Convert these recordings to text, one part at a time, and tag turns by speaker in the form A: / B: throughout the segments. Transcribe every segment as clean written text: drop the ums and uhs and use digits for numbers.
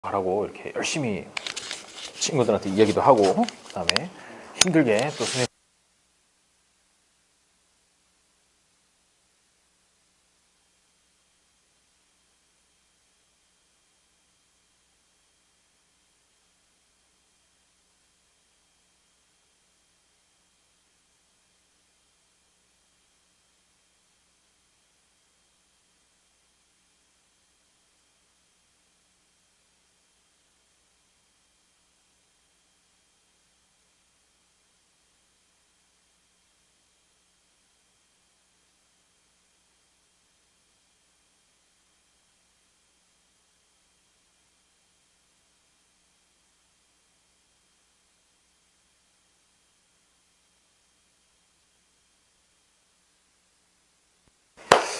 A: 하라고 이렇게 열심히 친구들한테 이야기도 하고, 그 다음에 힘들게 또 선생님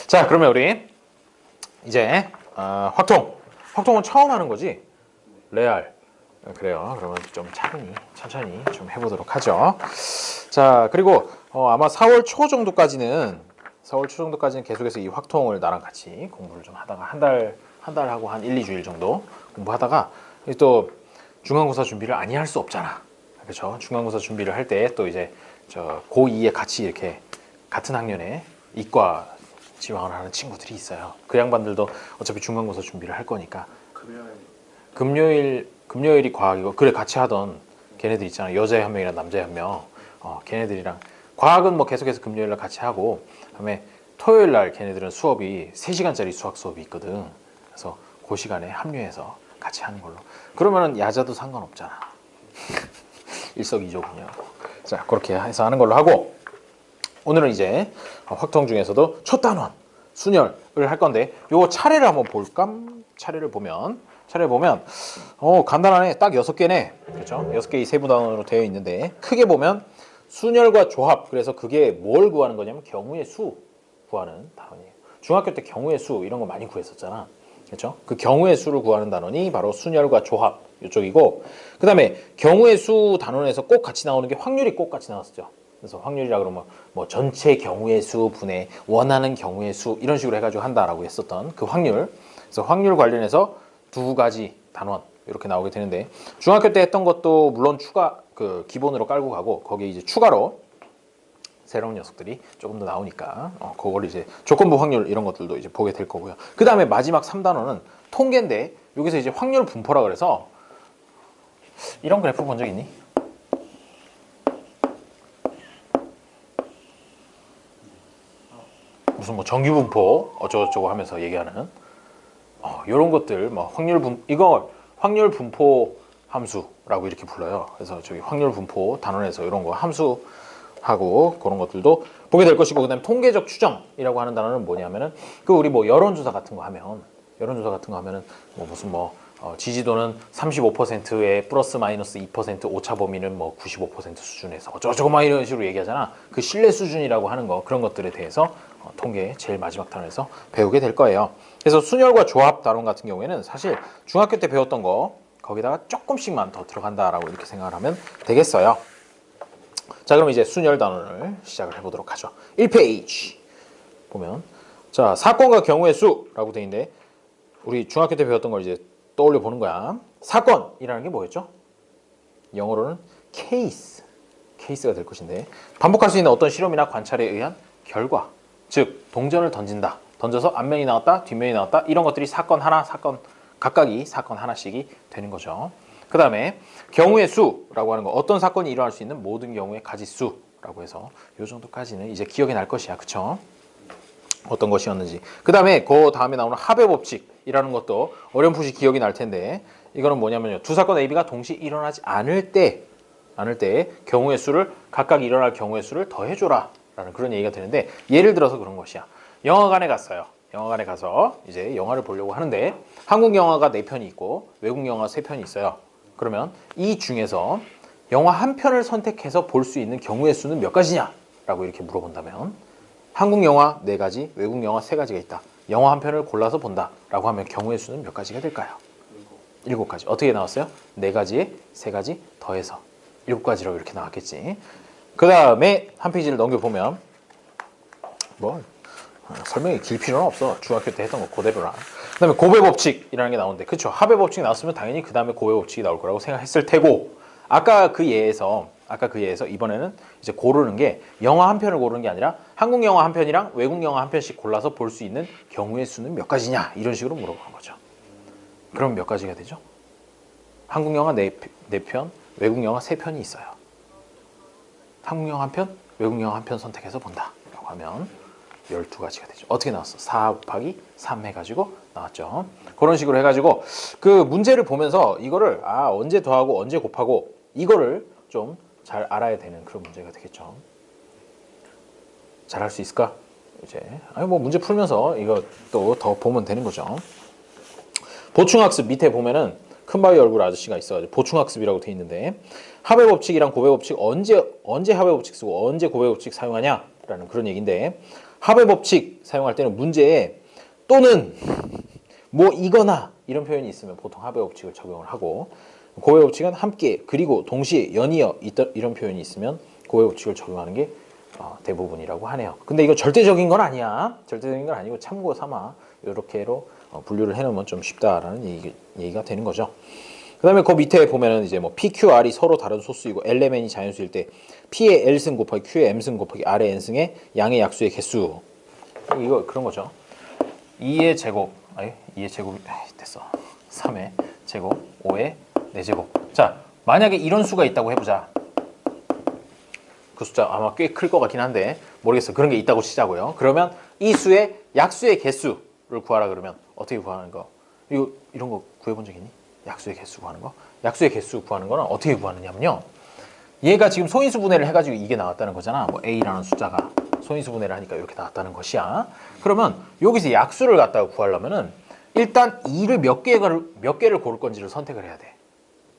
A: 자, 그러면 우리 이제 확통은 처음 하는 거지? 레알. 그래요. 그러면 좀 천천히 좀 해보도록 하죠. 자, 그리고 아마 4월 초 정도까지는 계속해서 이 확통을 나랑 같이 공부를 좀 하다가 한 달 하고 한 1, 2주일 정도 공부하다가 또 중간고사 준비를 아니 할 수 없잖아. 그렇죠? 중간고사 준비를 할 때 또 이제 저 고2에 같이 이렇게 같은 학년에 이과 지망을 하는 친구들이 있어요. 그 양반들도 어차피 중간고사 준비를 할 거니까 금요일이 과학이고, 그래 같이 하던 걔네들 있잖아. 여자애 한 명이랑 남자애 한 명. 걔네들이랑 과학은 뭐 계속해서 금요일날 같이 하고, 그다음에 토요일날 걔네들은 수업이 3시간짜리 수학 수업이 있거든. 그래서 그 시간에 합류해서 같이 하는 걸로. 그러면은 야자도 상관없잖아. 일석이조군요. 자, 그렇게 해서 하는 걸로 하고, 오늘은 이제 확통 중에서도 첫 단원 순열을 할 건데, 요 차례를 한번 볼까? 차례를 보면 간단하네. 딱 6개네. 그렇죠? 6개의 세부 단원으로 되어 있는데, 크게 보면 순열과 조합. 그래서 그게 뭘 구하는 거냐면 경우의 수 구하는 단원이에요. 중학교 때 경우의 수 이런 거 많이 구했었잖아. 그렇죠? 그 경우의 수를 구하는 단원이 바로 순열과 조합 이쪽이고, 그 다음에 경우의 수 단원에서 꼭 같이 나오는 게 확률이 꼭 같이 나왔었죠. 그래서 확률이라 그러면 뭐 전체 경우의 수 분의 원하는 경우의 수 이런 식으로 해가지고 한다라고 했었던 그 확률. 그래서 확률 관련해서 2가지 단원 이렇게 나오게 되는데, 중학교 때 했던 것도 물론 기본으로 깔고 가고, 거기에 이제 추가로 새로운 녀석들이 조금 더 나오니까 그걸 이제 조건부 확률 이런 것들도 이제 보게 될 거고요. 그 다음에 마지막 3단원은 통계인데, 여기서 이제 확률 분포라 그래서, 이런 그래프 본 적 있니? 무슨 뭐 정규 분포 어쩌고저쩌고 하면서 얘기하는 이런 것들, 뭐 이걸 확률 분포 함수라고 이렇게 불러요. 그래서 저기 확률 분포 단원에서 이런 거 함수하고 그런 것들도 보게 될 것이고, 그다음에 통계적 추정이라고 하는 단어는 뭐냐면은, 우리 뭐 여론조사 같은 거 하면은 뭐 무슨 지지도는 35%에 플러스 마이너스 2%, 오차 범위는 뭐 95% 수준에서 어쩌고저쩌고 막 이런 식으로 얘기하잖아. 그 신뢰 수준이라고 하는 거, 그런 것들에 대해서 통계 제일 마지막 단원에서 배우게 될 거예요. 그래서 순열과 조합 단원 같은 경우에는 사실 중학교 때 배웠던 거 거기다가 조금씩만 더 들어간다라고 이렇게 생각을 하면 되겠어요. 자, 그럼 이제 순열 단원을 시작을 해보도록 하죠. 1페이지 보면, 자, 사건과 경우의 수라고 돼 있는데, 우리 중학교 때 배웠던 걸 이제 떠올려 보는 거야. 사건이라는 게 뭐였죠? 영어로는 케이스가 될 것인데, 반복할 수 있는 어떤 실험이나 관찰에 의한 결과, 즉 동전을 던져서 앞면이 나왔다, 뒷면이 나왔다, 이런 것들이 각각이 사건 하나씩이 되는 거죠. 그 다음에 경우의 수라고 하는 거, 어떤 사건이 일어날 수 있는 모든 경우의 가지수라고 해서 이 정도까지는 이제 기억이 날 것이야. 그쵸? 어떤 것이었는지. 그 다음에 나오는 합의 법칙이라는 것도 어렴풋이 기억이 날 텐데, 이거는 뭐냐면요, 두 사건 AB가 동시에 일어나지 않을 때 경우의 수를, 각각 일어날 경우의 수를 더해줘라 라는 그런 얘기가 되는데, 예를 들어서 그런 것이야. 영화관에 갔어요. 영화관에 가서 이제 영화를 보려고 하는데, 한국 영화가 4편이 있고 외국 영화 3편이 있어요. 그러면 이 중에서 영화 한 편을 선택해서 볼 수 있는 경우의 수는 몇 가지냐 라고 이렇게 물어본다면, 한국 영화 4가지, 외국 영화 3가지가 있다. 영화 한 편을 골라서 본다 라고 하면 경우의 수는 몇 가지가 될까요? 7가지. 어떻게 나왔어요? 4가지에 3가지 더해서 7가지라고 이렇게 나왔겠지. 그 다음에 한 페이지를 넘겨보면, 설명이 길 필요는 없어. 중학교 때 했던 거 그대로라. 그다음에 고배 법칙이라는 게 나오는데, 그렇죠. 합의 법칙이 나왔으면 당연히 그 다음에 고배 법칙이 나올 거라고 생각했을 테고, 아까 그 예에서 이번에는 이제 고르는 게 영화 한 편을 고르는 게 아니라 한국 영화 한 편이랑 외국 영화 한 편씩 골라서 볼 수 있는 경우의 수는 몇 가지냐, 이런 식으로 물어보는 거죠. 그럼 몇 가지가 되죠? 한국 영화 4편, 외국 영화 3편이 있어요. 한국 영화 한 편, 외국 영화 한 편 선택해서 본다 라고 하면 12가지가 되죠. 어떻게 나왔어? 4 곱하기 3 해가지고 나왔죠. 그런 식으로 해가지고 그 문제를 보면서 이거를 언제 더하고 언제 곱하고 이거를 좀 잘 알아야 되는 그런 문제가 되겠죠. 잘 할 수 있을까? 이제 뭐 문제 풀면서 이거 또 더 보면 되는 거죠. 보충학습 밑에 보면은 큰바위 얼굴 아저씨가 있어가지고 보충학습이라고 돼 있는데, 합의 법칙이랑 고배 법칙 언제 합의 법칙 쓰고 언제 고배 법칙 사용하냐라는 그런 얘기인데, 합의 법칙 사용할 때는 문제에 또는 뭐 이거나 이런 표현이 있으면 보통 합의 법칙을 적용을 하고, 고배 법칙은 함께 그리고 동시에 연이어 이런 표현이 있으면 고배 법칙을 적용하는 게 대부분이라고 하네요. 근데 이거 절대적인 건 아니야. 절대적인 건 아니고 참고 삼아 이렇게로 분류를 해놓으면 좀 쉽다라는 얘기가 되는 거죠. 그 다음에 그 밑에 보면은 이제 뭐 P, Q, R이 서로 다른 소수이고 Lmn이 자연수일 때 P의 L승 곱하기 Q의 M승 곱하기 R의 N승의 양의 약수의 개수, 이거 그런 거죠. 2의 제곱, 2의 제곱 됐어. 3의 제곱, 5의 4제곱. 자, 만약에 이런 수가 있다고 해보자. 그 숫자 아마 꽤 클 것 같긴 한데 모르겠어. 그런 게 있다고 치자고요. 그러면 이 수의 약수의 개수를 구하라 그러면 어떻게 구하는 거? 이런 거 구해본 적 있니? 약수의 개수 구하는 거? 약수의 개수 구하는 거는 어떻게 구하느냐면요. 얘가 지금 소인수 분해를 해가지고 이게 나왔다는 거잖아. 뭐 A라는 숫자가 소인수 분해를 하니까 이렇게 나왔다는 것이야. 그러면 여기서 약수를 갖다가 구하려면은 일단 2를 몇 개를 고를 건지를 선택을 해야 돼.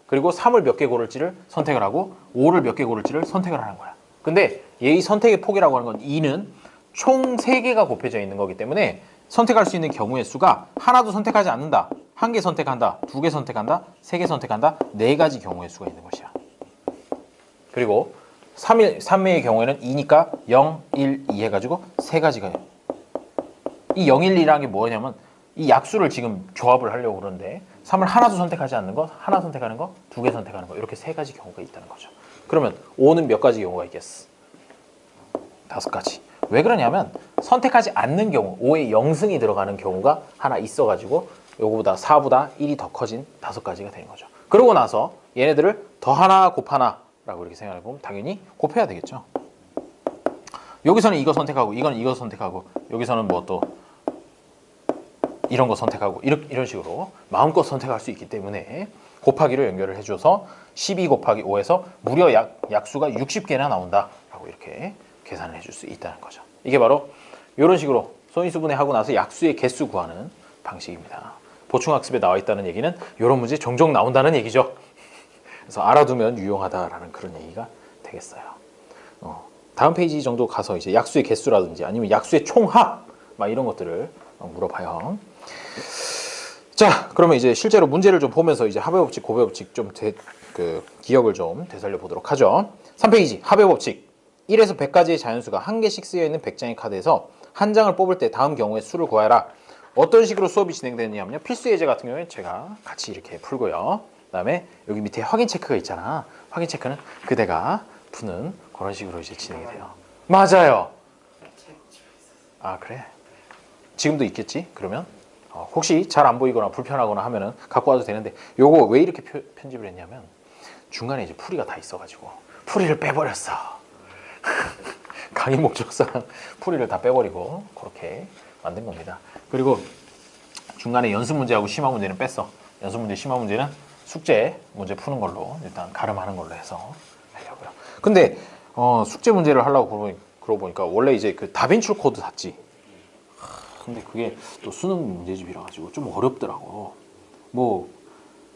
A: 그리고 3을 몇 개 고를지를 선택을 하고 5를 몇 개 고를지를 선택을 하는 거야. 근데 얘의 선택의 폭이라고 하는 건 2는 총 3개가 곱해져 있는 거기 때문에 선택할 수 있는 경우의 수가 하나도 선택하지 않는다, 1개 선택한다, 2개 선택한다, 3개 선택한다, 4가지 경우의 수가 있는 것이야. 그리고 3의 경우에는 2니까 0, 1, 2 해가지고 3가지가 이 0, 1, 2라는 게 뭐냐면 이 약수를 지금 조합을 하려고 그러는데 3을 하나도 선택하지 않는 거, 하나 선택하는 거, 2개 선택하는 거, 이렇게 3가지 경우가 있다는 거죠. 그러면 5는 몇 가지 경우가 있겠어? 5가지. 왜 그러냐면 선택하지 않는 경우, 5에 0승이 들어가는 경우가 하나 있어가지고 요거보다 4보다 1이 더 커진 5가지가 되는 거죠. 그러고 나서 얘네들을 더 하나 곱 하나라고 이렇게 생각해 보면 당연히 곱해야 되겠죠. 여기서는 이거 선택하고 이건 이거 선택하고 여기서는 뭐 또 이런 거 선택하고 이런 식으로 마음껏 선택할 수 있기 때문에 곱하기를 연결을 해줘서 12 곱하기 5에서 무려 약수가 60개나 나온다라고 이렇게 계산을 해줄 수 있다는 거죠. 이게 바로 이런 식으로 소인수분해 하고 나서 약수의 개수 구하는 방식입니다. 보충학습에 나와 있다는 얘기는 이런 문제 종종 나온다는 얘기죠. 그래서 알아두면 유용하다라는 그런 얘기가 되겠어요. 다음 페이지 정도 가서 이제 약수의 개수라든지 아니면 약수의 총합 막 이런 것들을 물어봐요. 자, 그러면 이제 실제로 문제를 좀 보면서 이제 합의 법칙, 고배 법칙 좀 기억을 좀 되살려 보도록 하죠. 3페이지 합의 법칙. 1에서 100까지의 자연수가 한 개씩 쓰여 있는 100장의 카드에서 한 장을 뽑을 때 다음 경우의 수를 구하라. 어떤 식으로 수업이 진행되느냐면요. 필수 예제 같은 경우에 제가 같이 이렇게 풀고요. 그다음에 여기 밑에 확인 체크가 있잖아. 확인 체크는 그대가 푸는 그런 식으로 이제 진행이 돼요. 맞아요. 아, 그래? 지금도 있겠지? 그러면 혹시 잘 안 보이거나 불편하거나 하면은 갖고 와도 되는데, 요거 왜 이렇게 편집을 했냐면 중간에 이제 풀이가 다 있어가지고 풀이를 빼버렸어. 강의 목적상 풀이를 다 빼버리고 그렇게 만든 겁니다. 그리고 중간에 연습 문제하고 심화 문제는 뺐어. 연습 문제, 심화 문제는 숙제 문제 푸는 걸로 일단 가름하는 걸로 해서 하려고요. 근데 숙제 문제를 하려고 그러고 보니까 원래 이제 그 다빈출 코드 샀지. 근데 그게 또 수능 문제집이라 가지고 좀 어렵더라고. 뭐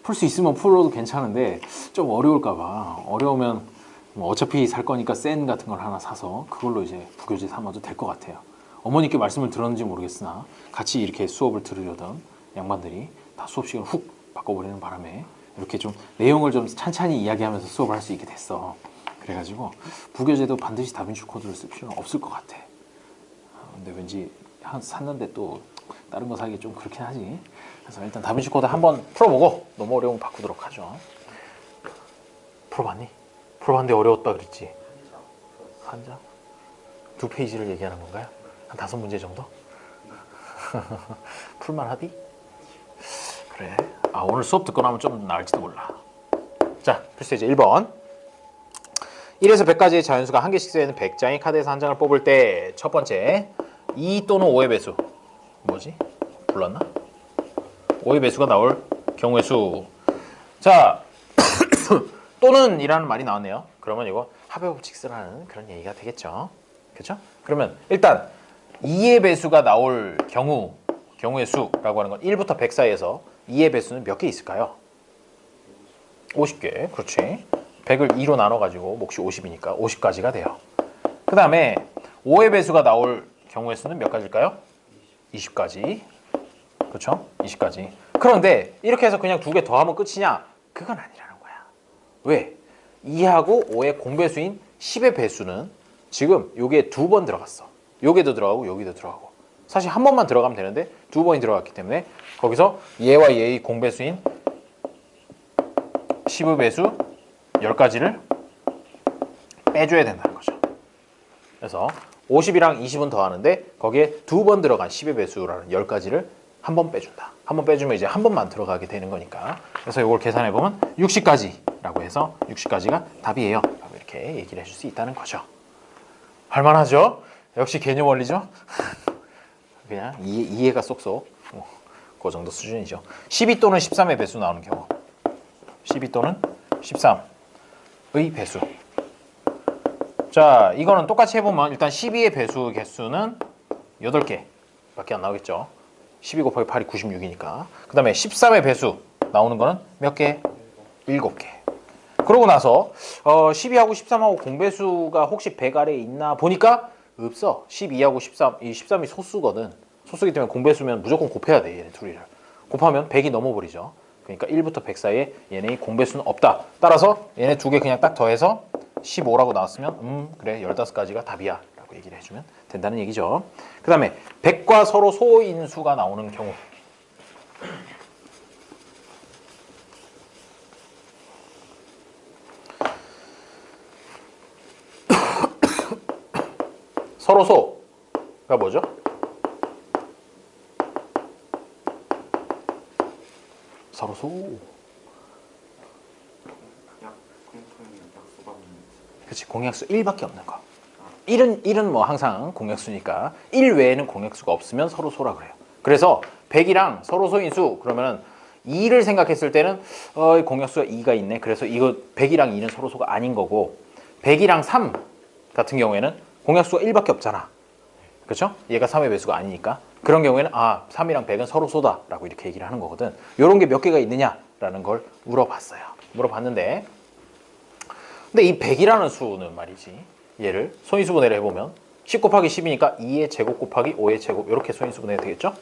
A: 풀 수 있으면 풀어도 괜찮은데 좀 어려울까 봐. 어려우면 뭐 어차피 살 거니까 센 같은 걸 하나 사서 그걸로 이제 부교재 삼아도 될 것 같아요. 어머니께 말씀을 들었는지 모르겠으나 같이 이렇게 수업을 들으려던 양반들이 다 수업 시간을 훅 바꿔버리는 바람에 이렇게 좀 내용을 좀 찬찬히 이야기하면서 수업을 할 수 있게 됐어. 그래가지고 부교재도 반드시 다빈치 코드를 쓸 필요는 없을 것 같아. 근데 왠지 샀는데 또 다른 거 사기 좀 그렇긴 하지. 그래서 일단 다빈치 코드 한번 풀어보고 너무 어려우면 바꾸도록 하죠. 풀어봤니? 풀어봤는데 어려웠다 그랬지? 한 장? 2페이지를 얘기하는 건가요? 한 5문제 정도? 풀만하디? 그래. 아, 오늘 수업 듣고 나면 좀 나을지도 몰라. 자, 필수이제 1번. 1에서 100까지의 자연수가 한 개씩 쓰여있는 100장의 카드에서 한 장을 뽑을 때 첫 번째 2 또는 5의 배수. 뭐지? 불렀나? 5의 배수가 나올 경우의 수. 자, 또는 이라는 말이 나왔네요. 그러면 이거 합의 법칙 쓰라는 그런 얘기가 되겠죠. 그렇죠? 그러면 일단 2의 배수가 나올 경우의 수라고 하는 건 1부터 100 사이에서 2의 배수는 몇 개 있을까요? 50개. 그렇지. 100을 2로 나눠가지고 몫이 50이니까 50가지가 돼요. 그 다음에 5의 배수가 나올 경우의 수는 몇 가지일까요? 20가지. 그렇죠? 20가지. 그런데 이렇게 해서 그냥 2개 더 하면 끝이냐? 그건 아니라는 거야. 왜? 2하고 5의 공배수인 10의 배수는 지금 여기에 2번 들어갔어. 여기도 들어가고 여기도 들어가고. 사실 한 번만 들어가면 되는데 2번이 들어갔기 때문에 거기서 얘와 얘의 공배수인 10의 배수 10가지를 빼줘야 된다는 거죠. 그래서 50이랑 20은 더하는데 거기에 2번 들어간 10의 배수라는 10가지를 한 번 빼준다. 한 번 빼주면 이제 한 번만 들어가게 되는 거니까. 그래서 이걸 계산해보면 60가지라고 해서 60가지가 답이에요. 라고 이렇게 얘기를 해줄 수 있다는 거죠. 할만하죠? 역시 개념 원리죠? 그냥 이해가 쏙쏙. 그 정도 수준이죠. 12 또는 13의 배수 나오는 경우. 12 또는 13의 배수. 자, 이거는 똑같이 해보면 일단 12의 배수 개수는 8개 밖에 안 나오겠죠. 12 곱하기 8이 96이니까. 그 다음에 13의 배수 나오는 거는 몇 개? 7개. 그러고 나서 12하고 13하고 공배수가 혹시 100 아래에 있나 보니까 없어. 12하고 13, 이 13이 소수거든. 소수기 때문에 공배수면 무조건 곱해야 돼, 얘네 둘이를. 곱하면 100이 넘어버리죠. 그러니까 1부터 100 사이에 얘네의 공배수는 없다. 따라서 얘네 2개 그냥 딱 더해서 15라고 나왔으면 그래 15가지가 답이야 라고 얘기를 해주면 된다는 얘기죠. 그 다음에 100과 서로 소인수가 나오는 경우. 서로 소가 뭐죠? 서로 소. 그렇지. 공약수 1밖에 없는 거. 1은 뭐 항상 공약수니까 1 외에는 공약수가 없으면 서로 소라 그래요. 그래서 100이랑 서로 소인수 그러면은 2를 생각했을 때는 공약수가 2가 있네. 그래서 이거 100이랑 2는 서로 소가 아닌 거고 100이랑 3 같은 경우에는 공약수가 1밖에 없잖아. 그렇죠? 얘가 3의 배수가 아니니까. 그런 경우에는 3이랑 100은 서로 소다라고 이렇게 얘기를 하는 거거든. 이런 게 몇 개가 있느냐라는 걸 물어봤어요. 물어봤는데 근데 이 100이라는 수는 말이지. 얘를 소인수분해를 해보면 10 곱하기 10이니까 2의 제곱 곱하기 5의 제곱 이렇게 소인수분해가 되겠죠?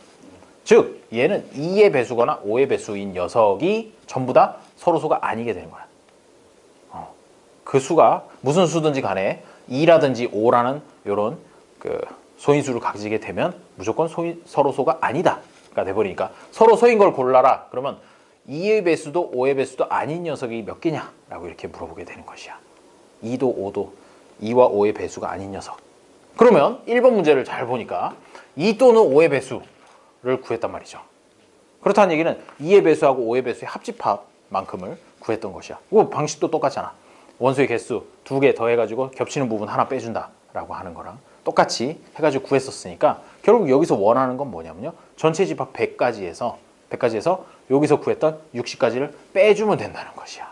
A: 즉 얘는 2의 배수거나 5의 배수인 녀석이 전부 다 서로소가 아니게 되는 거야. 그 수가 무슨 수든지 간에 2라든지 5라는 이런 그 소인수를 가지게 되면 무조건 서로소가 아니다가 돼버리니까 서로소인 걸 골라라. 그러면 2의 배수도 5의 배수도 아닌 녀석이 몇 개냐라고 이렇게 물어보게 되는 것이야. 2도 5도 2와 5의 배수가 아닌 녀석. 그러면 1번 문제를 잘 보니까 2 또는 5의 배수를 구했단 말이죠. 그렇다는 얘기는 2의 배수하고 5의 배수의 합집합만큼을 구했던 것이야. 이거 방식도 똑같잖아. 원소의 개수 2개 더해가지고 겹치는 부분 하나 빼준다라고 하는 거랑 똑같이 해가지고 구했었으니까 결국 여기서 원하는 건 뭐냐면요. 전체 집합 100가지에서 여기서 구했던 60가지를 빼주면 된다는 것이야.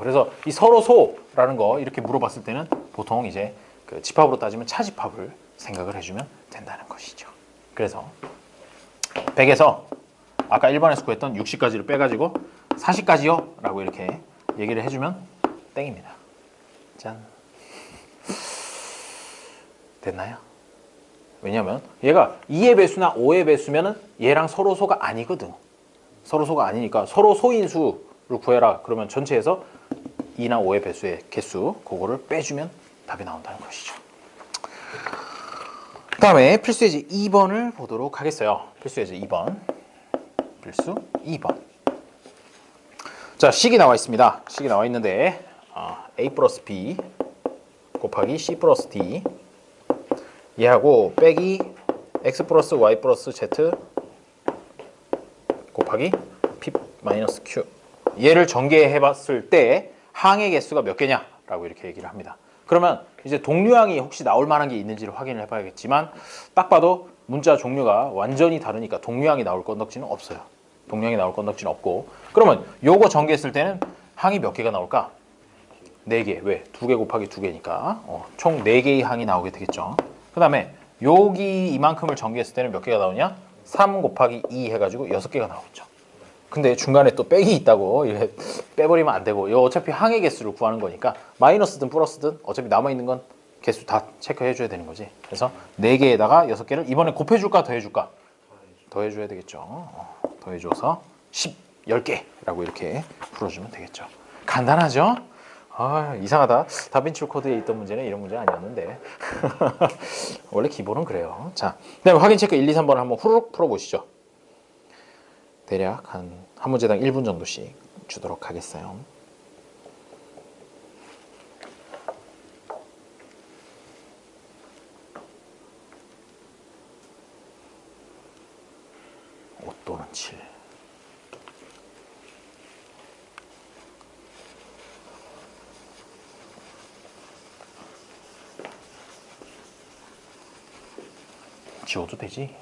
A: 그래서 이 서로소라는 거 이렇게 물어봤을 때는 보통 이제 그 집합으로 따지면 차집합을 생각을 해주면 된다는 것이죠. 그래서 100에서 아까 1번에서 구했던 60가지를 빼가지고 40가지요 라고 이렇게 얘기를 해주면 땡입니다. 짠. 됐나요? 왜냐면 얘가 2의 배수나 5의 배수면은 얘랑 서로소가 아니거든. 서로소가 아니니까 서로소인 수를 구해라. 그러면 전체에서 2나 5의 배수의 개수 그거를 빼주면 답이 나온다는 것이죠. 그 다음에 필수 예제 2번을 보도록 하겠어요. 필수 예제 2번. 필수 2번. 자, 식이 나와 있습니다. 식이 나와 있는데 A 플러스 B 곱하기 C 플러스 D 얘하고 빼기 X 플러스 Y 플러스 Z 곱하기 P 마이너스 Q 얘를 전개해 봤을 때 항의 개수가 몇 개냐라고 이렇게 얘기를 합니다. 그러면 이제 동류항이 혹시 나올 만한 게 있는지를 확인을 해봐야겠지만 딱 봐도 문자 종류가 완전히 다르니까 동류항이 나올 건덕지는 없어요. 동류항이 나올 건덕지는 없고 그러면 요거 전개했을 때는 항이 몇 개가 나올까? 4개. 왜? 2개 곱하기 2개니까 총 4개의 항이 나오게 되겠죠. 그 다음에 여기 이만큼을 전개했을 때는 몇 개가 나오냐? 3 곱하기 2 해가지고 6개가 나오겠죠. 근데 중간에 또 빼기 있다고 이래 빼버리면 안 되고 이거 어차피 항의 개수를 구하는 거니까 마이너스든 플러스든 어차피 남아있는 건 개수 다 체크해 줘야 되는 거지. 그래서 4개에다가 6개를 이번에 곱해줄까 더해줄까? 더해줘야 되겠죠. 더해줘서 10개라고 이렇게 풀어주면 되겠죠. 간단하죠? 이상하다. 다빈치 코드에 있던 문제는 이런 문제 아니었는데 원래 기본은 그래요. 자, 그다음에 확인 체크 1, 2, 3번을 한번 후루룩 풀어보시죠. 대략 한 문제당 1분 정도씩 주도록 하겠어요. (5) 또는 7 지워도 되지.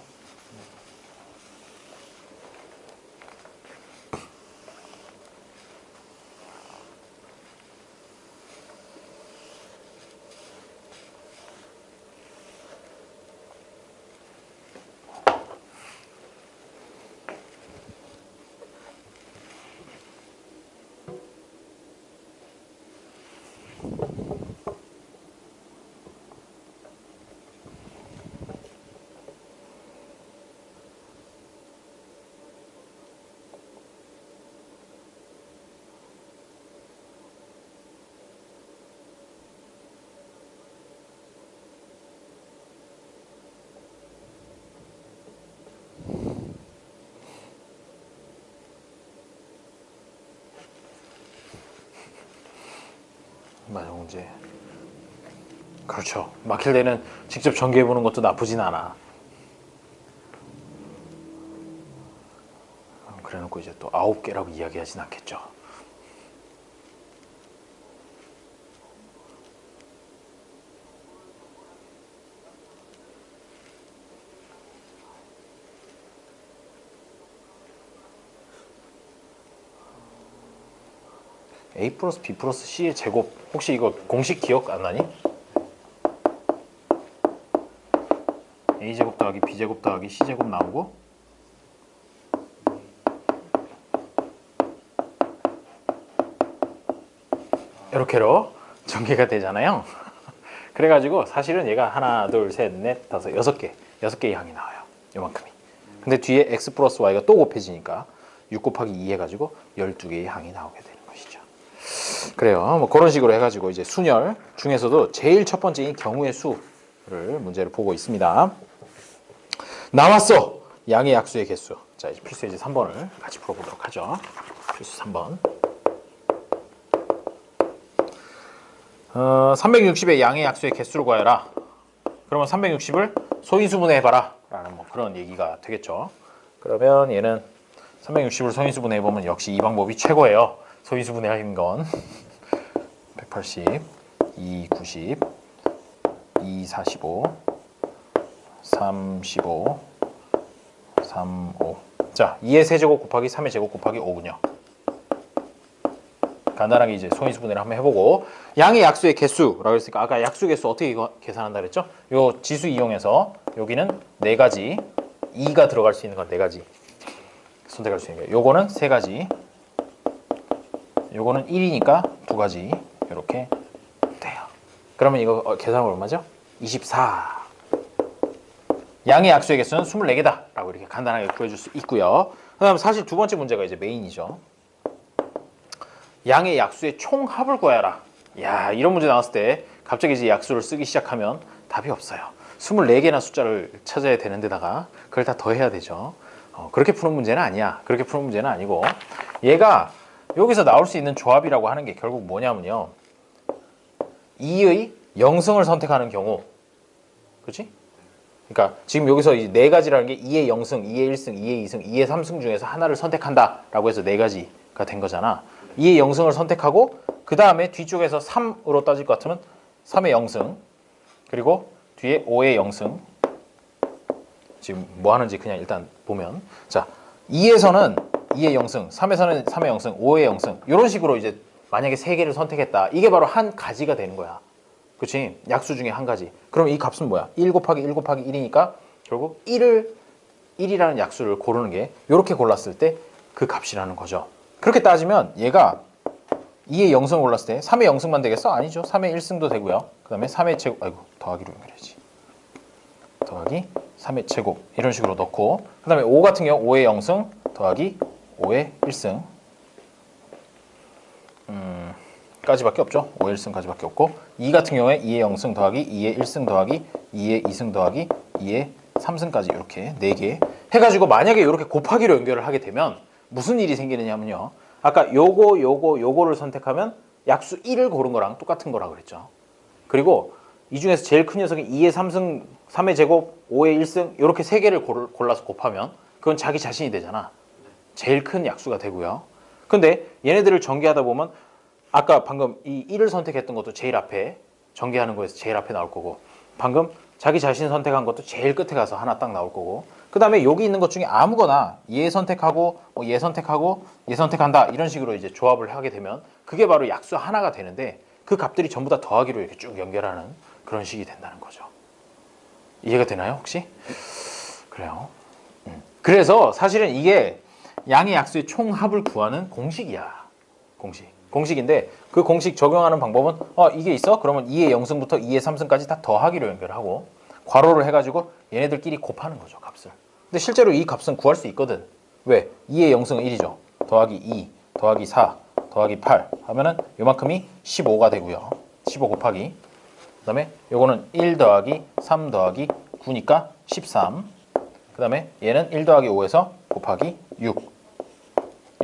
A: 맞아, 문제. 그렇죠. 막힐 때는 직접 전개해보는 것도 나쁘진 않아. 그래놓고 이제 또 9개라고 이야기하진 않겠죠. A 플러스 B 플러스 C의 제곱 혹시 이거 공식 기억 안 나니? A제곱 더하기 B제곱 더하기 C제곱 나오고 이렇게로 전개가 되잖아요. 그래가지고 사실은 얘가 하나 둘 셋 넷 다섯 6개의 항이 나와요. 요만큼이. 근데 뒤에 X 플러스 Y가 또 곱해지니까 6 곱하기 2 해가지고 12개의 항이 나오게 되는 것이죠. 그래요. 뭐 그런 식으로 해가지고 이제 순열 중에서도 제일 첫 번째인 경우의 수를 문제를 보고 있습니다. 나왔어. 양의 약수의 개수. 자, 이제 필수 예제 3번을 같이 풀어보도록 하죠. 필수 3번. 360의 양의 약수의 개수를 구하여라. 그러면 360을 소인수분해 해봐라. 라는 뭐 그런 얘기가 되겠죠. 그러면 얘는 360을 소인수분해 해보면 역시 이 방법이 최고예요. 소인수분해하는 건 180, 2, 90, 2, 45, 3, 15, 3, 5. 자, 2의 세제곱 곱하기 3의 제곱 곱하기 5군요. 간단하게 이제 소인수분해를 한번 해보고 양의 약수의 개수라고 했으니까 아까 약수 개수 어떻게 계산한다 그랬죠? 요 지수 이용해서 여기는 4가지 2가 들어갈 수 있는 건 4가지 선택할 수 있는 거예요. 요거는 3가지 요거는 1이니까 2가지 이렇게 돼요. 그러면 이거 계산하면 얼마죠? 24. 양의 약수의 개수는 24개다 라고 이렇게 간단하게 구해줄 수 있고요. 그 다음 사실 두 번째 문제가 이제 메인이죠. 양의 약수의 총합을 구하여라. 야, 이런 문제 나왔을 때 갑자기 이제 약수를 쓰기 시작하면 답이 없어요. 24개나 숫자를 찾아야 되는 데다가 그걸 다 더해야 되죠. 그렇게 푸는 문제는 아니야. 그렇게 푸는 문제는 아니고 얘가 여기서 나올 수 있는 조합이라고 하는 게 결국 뭐냐면요. 2의 영승을 선택하는 경우, 그렇지? 그러니까 지금 여기서 이제 네 가지라는 게 2의 영승, 2의 1승, 2의 2승, 2의 3승 중에서 하나를 선택한다라고 해서 네 가지가 된 거잖아. 2의 영승을 선택하고 그 다음에 뒤쪽에서 3으로 따질 것 같으면 3의 영승, 그리고 뒤에 5의 영승. 지금 뭐 하는지 그냥 일단 보면, 자 2에서는 2의 영승, 3에서는 3의 영승, 5의 영승, 이런 식으로 이제 만약에 세 개를 선택했다. 이게 바로 한 가지가 되는 거야. 그렇지? 약수 중에 한 가지. 그럼 이 값은 뭐야? 1 곱하기 1 곱하기 1이니까 결국 1이라는 약수를 고르는 게, 이렇게 골랐을 때 그 값이라는 거죠. 그렇게 따지면 얘가 2의 영승을 골랐을 때 3의 영승만 되겠어? 아니죠. 3의 1승도 되고요. 그 다음에 3의 제곱, 아이고 더하기로 연결해야지. 더하기 3의 제곱 이런 식으로 넣고, 그 다음에 5 같은 경우 5의 영승 더하기 5의 1승 까지밖에 없죠. 5의 1승까지밖에 없고, 2 같은 경우에 2의 영승 더하기 2의 1승 더하기 2의 2승 더하기 2의 3승까지 이렇게 4개 해가지고, 만약에 이렇게 곱하기로 연결을 하게 되면 무슨 일이 생기느냐면요. 아까 요거를 선택하면 약수 1을 고른 거랑 똑같은 거라 그랬죠. 그리고 이 중에서 제일 큰 녀석이 2의 3승, 3의 제곱, 5의 1승 이렇게 세 개를 골라서 곱하면 그건 자기 자신이 되잖아. 제일 큰 약수가 되고요. 근데 얘네들을 전개하다 보면 아까 방금 이 1을 선택했던 것도 제일 앞에, 전개하는 거에서 제일 앞에 나올 거고, 방금 자기 자신 선택한 것도 제일 끝에 가서 하나 딱 나올 거고, 그 다음에 여기 있는 것 중에 아무거나 얘 선택하고 얘 선택하고 얘 선택한다 이런 식으로 이제 조합을 하게 되면 그게 바로 약수 하나가 되는데, 그 값들이 전부 다 더하기로 이렇게 쭉 연결하는 그런 식이 된다는 거죠. 이해가 되나요 혹시? 그래요. 그래서 사실은 이게 양의 약수의 총합을 구하는 공식이야. 공식인데 그 공식 적용하는 방법은 이게 있어? 그러면 2의 영승부터 2의 3승까지 다 더하기로 연결하고 괄호를 해가지고 얘네들끼리 곱하는 거죠, 값을. 근데 실제로 이 값은 구할 수 있거든. 왜? 2의 영승은 1이죠. 더하기 2, 더하기 4, 더하기 8 하면은 요만큼이 15가 되고요. 15 곱하기, 그 다음에 요거는 1 더하기 3 더하기 9니까 13. 그 다음에 얘는 1 더하기 5에서 곱하기 6.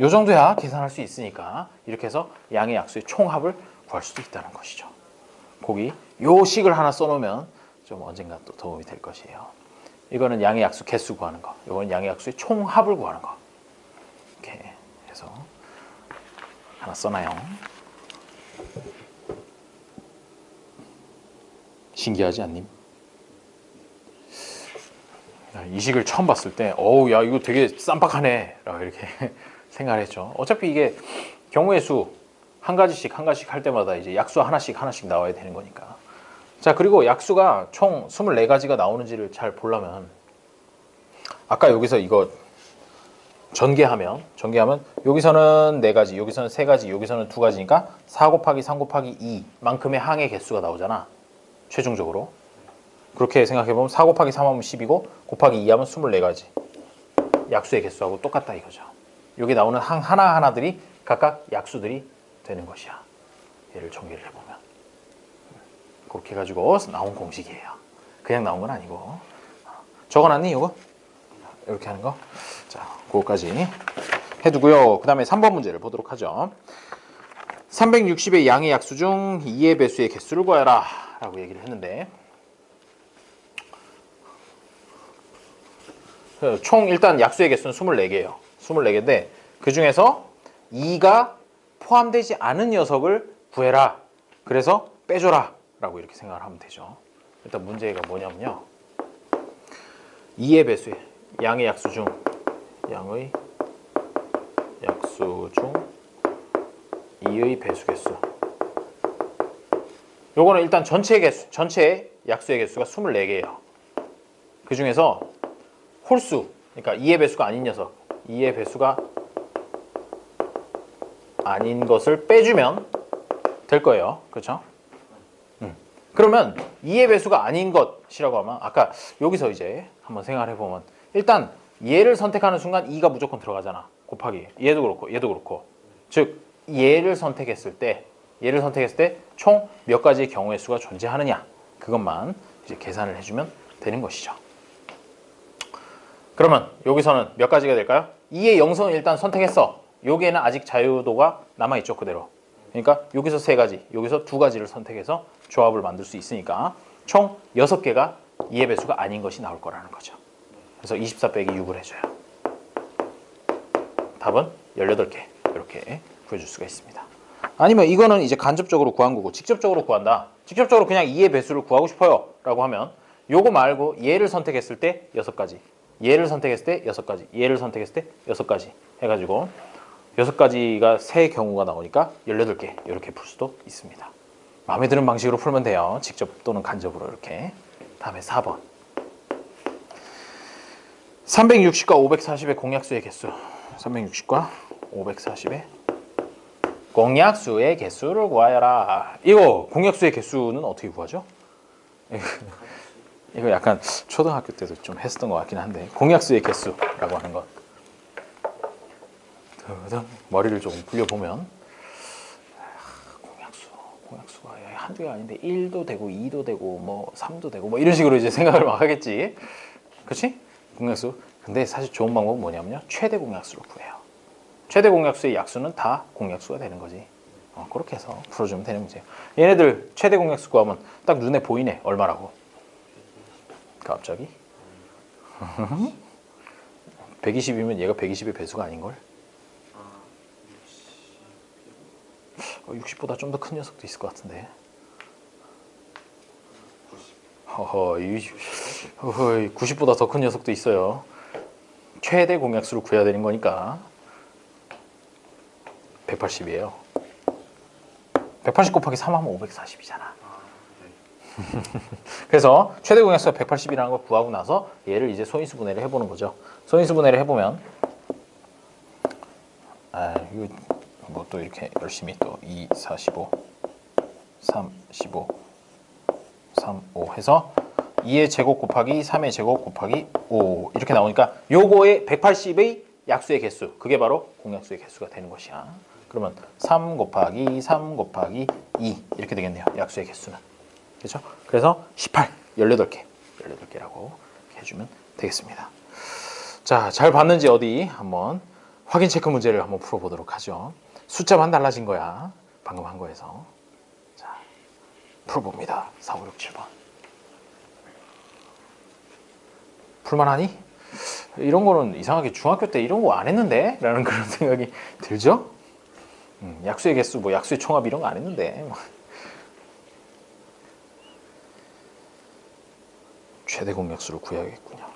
A: 요 정도야 계산할 수 있으니까 이렇게 해서 양의 약수의 총합을 구할 수도 있다는 것이죠. 거기 요 식을 하나 써놓으면 좀 언젠가 또 도움이 될 것이에요. 이거는 양의 약수 개수 구하는 거, 이거는 양의 약수의 총합을 구하는 거. 이렇게 해서 하나 써놔요. 신기하지 않님? 이 식을 처음 봤을 때 어우 야 이거 되게 쌈박하네 라고 이렇게 생각을 했죠. 어차피 이게 경우의 수 한 가지씩 할 때마다 이제 약수 하나씩 나와야 되는 거니까. 자, 그리고 약수가 총 24가지가 나오는지를 잘 보려면 아까 여기서 이거 전개하면 여기서는 4가지, 여기서는 3가지, 여기서는 2가지니까 4 곱하기 3 곱하기 2만큼의 항의 개수가 나오잖아. 최종적으로. 그렇게 생각해보면 4 곱하기 3 하면 10이고 곱하기 2 하면 24가지. 약수의 개수하고 똑같다 이거죠. 여기 나오는 항 하나하나들이 각각 약수들이 되는 것이야. 얘를 전개를 해보면. 그렇게 해가지고 나온 공식이에요. 그냥 나온 건 아니고. 적어놨니 이거? 이렇게 하는 거. 자, 그거까지 해두고요. 그 다음에 3번 문제를 보도록 하죠. 360의 양의 약수 중 2의 배수의 개수를 구하라 라고 얘기를 했는데, 총 일단 약수의 개수는 24개예요. 24개인데 그 중에서 2가 포함되지 않은 녀석을 구해라. 그래서 빼줘라 라고 이렇게 생각을 하면 되죠. 일단 문제가 뭐냐면요. 2의 배수, 양의 약수 중 2의 배수 개수. 요거는 일단 전체 약수의 개수가 24개예요. 그 중에서 홀수, 그러니까 2의 배수가 아닌 녀석, 2의 배수가 아닌 것을 빼주면 될 거예요. 그렇죠? 그러면 2의 배수가 아닌 것이라고 하면 아까 여기서 이제 한번 생각을 해보면 일단 얘를 선택하는 순간 2가 무조건 들어가잖아. 곱하기. 얘도 그렇고. 즉 얘를 선택했을 때 총 몇 가지의 경우의 수가 존재하느냐, 그것만 이제 계산을 해주면 되는 것이죠. 그러면 여기서는 몇 가지가 될까요? 2의 영성을 일단 선택했어. 여기에는 아직 자유도가 남아있죠, 그대로. 그러니까 여기서 3가지, 여기서 2가지를 선택해서 조합을 만들 수 있으니까 총 6개가 2의 배수가 아닌 것이 나올 거라는 거죠. 그래서 24 빼기 6을 해줘요. 답은 18개 이렇게 구해줄 수가 있습니다. 아니면 이거는 이제 간접적으로 구한 거고 직접적으로 구한다. 직접적으로 그냥 2의 배수를 구하고 싶어요 라고 하면 요거 말고 얘를 선택했을 때 6가지, 얘를 선택했을 때 6가지, 얘를 선택했을 때 6가지 해가지고 6가지가 3경우가 나오니까 18개 이렇게 풀 수도 있습니다. 마음에 드는 방식으로 풀면 돼요. 직접 또는 간접으로 이렇게. 다음에 4번 360과 540의 공약수의 개수. 360과 540의 공약수의 개수를 구하여라. 이거 공약수의 개수는 어떻게 구하죠? 이거 약간 초등학교 때도 좀 했었던 것 같긴 한데 공약수의 개수라고 하는 것 머리를 조금 굴려보면 공약수가 한두 개가 아닌데 1도 되고 2도 되고 뭐 3도 되고 뭐 이런 식으로 이제 생각을 막 하겠지. 그렇지? 공약수. 근데 사실 좋은 방법은 뭐냐면요. 최대 공약수를 구해요. 최대 공약수의 약수는 다 공약수가 되는 거지. 그렇게 해서 풀어주면 되는 문제예요. 얘네들 최대 공약수 구하면 딱 눈에 보이네. 얼마라고. 갑자기 120이면 얘가 120의 배수가 아닌걸? 60보다 좀 더 큰 녀석도 있을 것 같은데. 허허이 90보다 더 큰 녀석도 있어요. 최대 공약수를 구해야 되는 거니까 180이에요. 180 곱하기 3 하면 540이잖아. 그래서 최대 공약수가 180이라는 걸 구하고 나서 얘를 이제 소인수 분해를 해보는 거죠. 소인수 분해를 해보면 이거 뭐 또 이렇게 열심히 또 2, 4, 15, 3, 15, 3, 5 해서 2의 제곱 곱하기 3의 제곱 곱하기 5 이렇게 나오니까 요거의 180의 약수의 개수, 그게 바로 공약수의 개수가 되는 것이야. 그러면 3 곱하기 3 곱하기 2 이렇게 되겠네요. 약수의 개수는. 그렇죠? 그래서 18, 18개라고 해주면 되겠습니다. 자, 잘 봤는지 어디 한번 확인 체크 문제를 한번 풀어보도록 하죠. 숫자만 달라진 거야. 방금 한 거에서. 자, 풀어봅니다. 4, 5, 6, 7번. 풀만하니? 이런 거는 이상하게 중학교 때 이런 거 안 했는데? 라는 그런 생각이 들죠? 약수의 개수, 뭐 약수의 총합 이런 거 안 했는데. 최대 공약수를 구해야겠군요.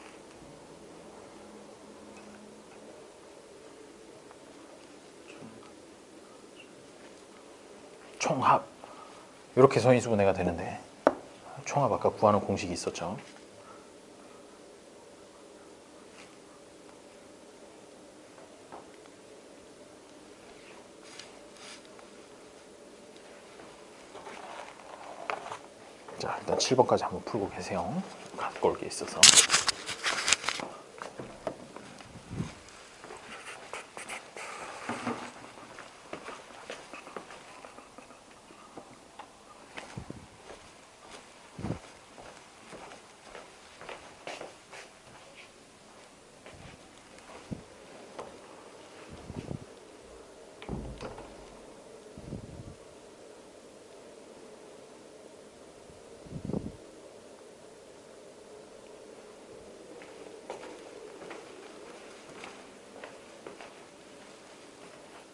A: 총합. 이렇게 서인수 분해가 되는데 총합 아까 구하는 공식이 있었죠. 자, 일단 7번까지 한번 풀고 계세요. 갖고 올 게 있어서.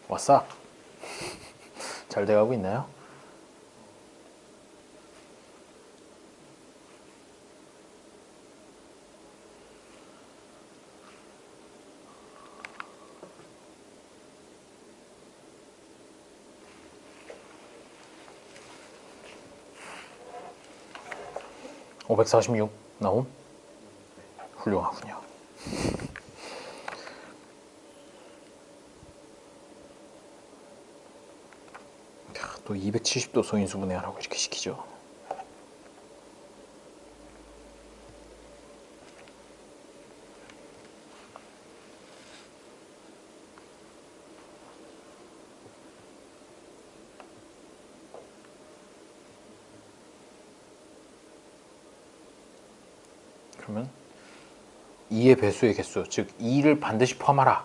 A: 왔어? 잘 돼가고 있나요? (546) 나옴? 훌륭하군요. 또 270도 소인수 분해하라고 이렇게 시키죠. 그러면 2의 배수의 개수, 즉 2를 반드시 포함하라.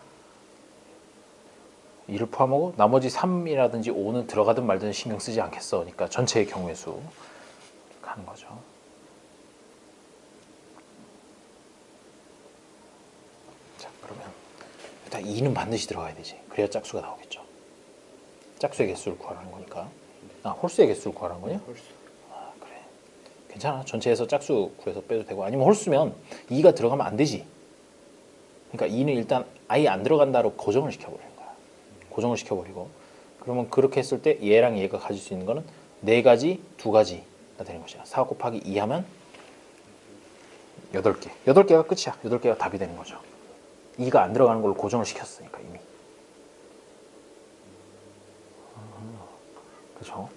A: 2를 포함하고 나머지 3이라든지 5는 들어가든 말든 신경 쓰지 않겠어. 그러니까 전체의 경우의 수 가는 거죠. 자, 그러면 일단 2는 반드시 들어가야 되지. 그래야 짝수가 나오겠죠. 짝수의 개수를 구하라는 거니까. 아, 홀수의 개수를 구하라는 거냐? 아, 그래. 괜찮아. 전체에서 짝수 구해서 빼도 되고, 아니면 홀수면 2가 들어가면 안 되지. 그러니까 2는 일단 아예 안 들어간다로 고정을 시켜버리는 거야. 고정을 시켜버리고, 그러면 그렇게 했을 때 얘랑 얘가 가질 수 있는 거는 4가지, 2가지가 되는 것이야. 4 곱하기 2 하면 8개. 8개가 끝이야. 8개가 답이 되는 거죠. 2가 안 들어가는 걸로 고정을 시켰으니까 이미. 그렇죠?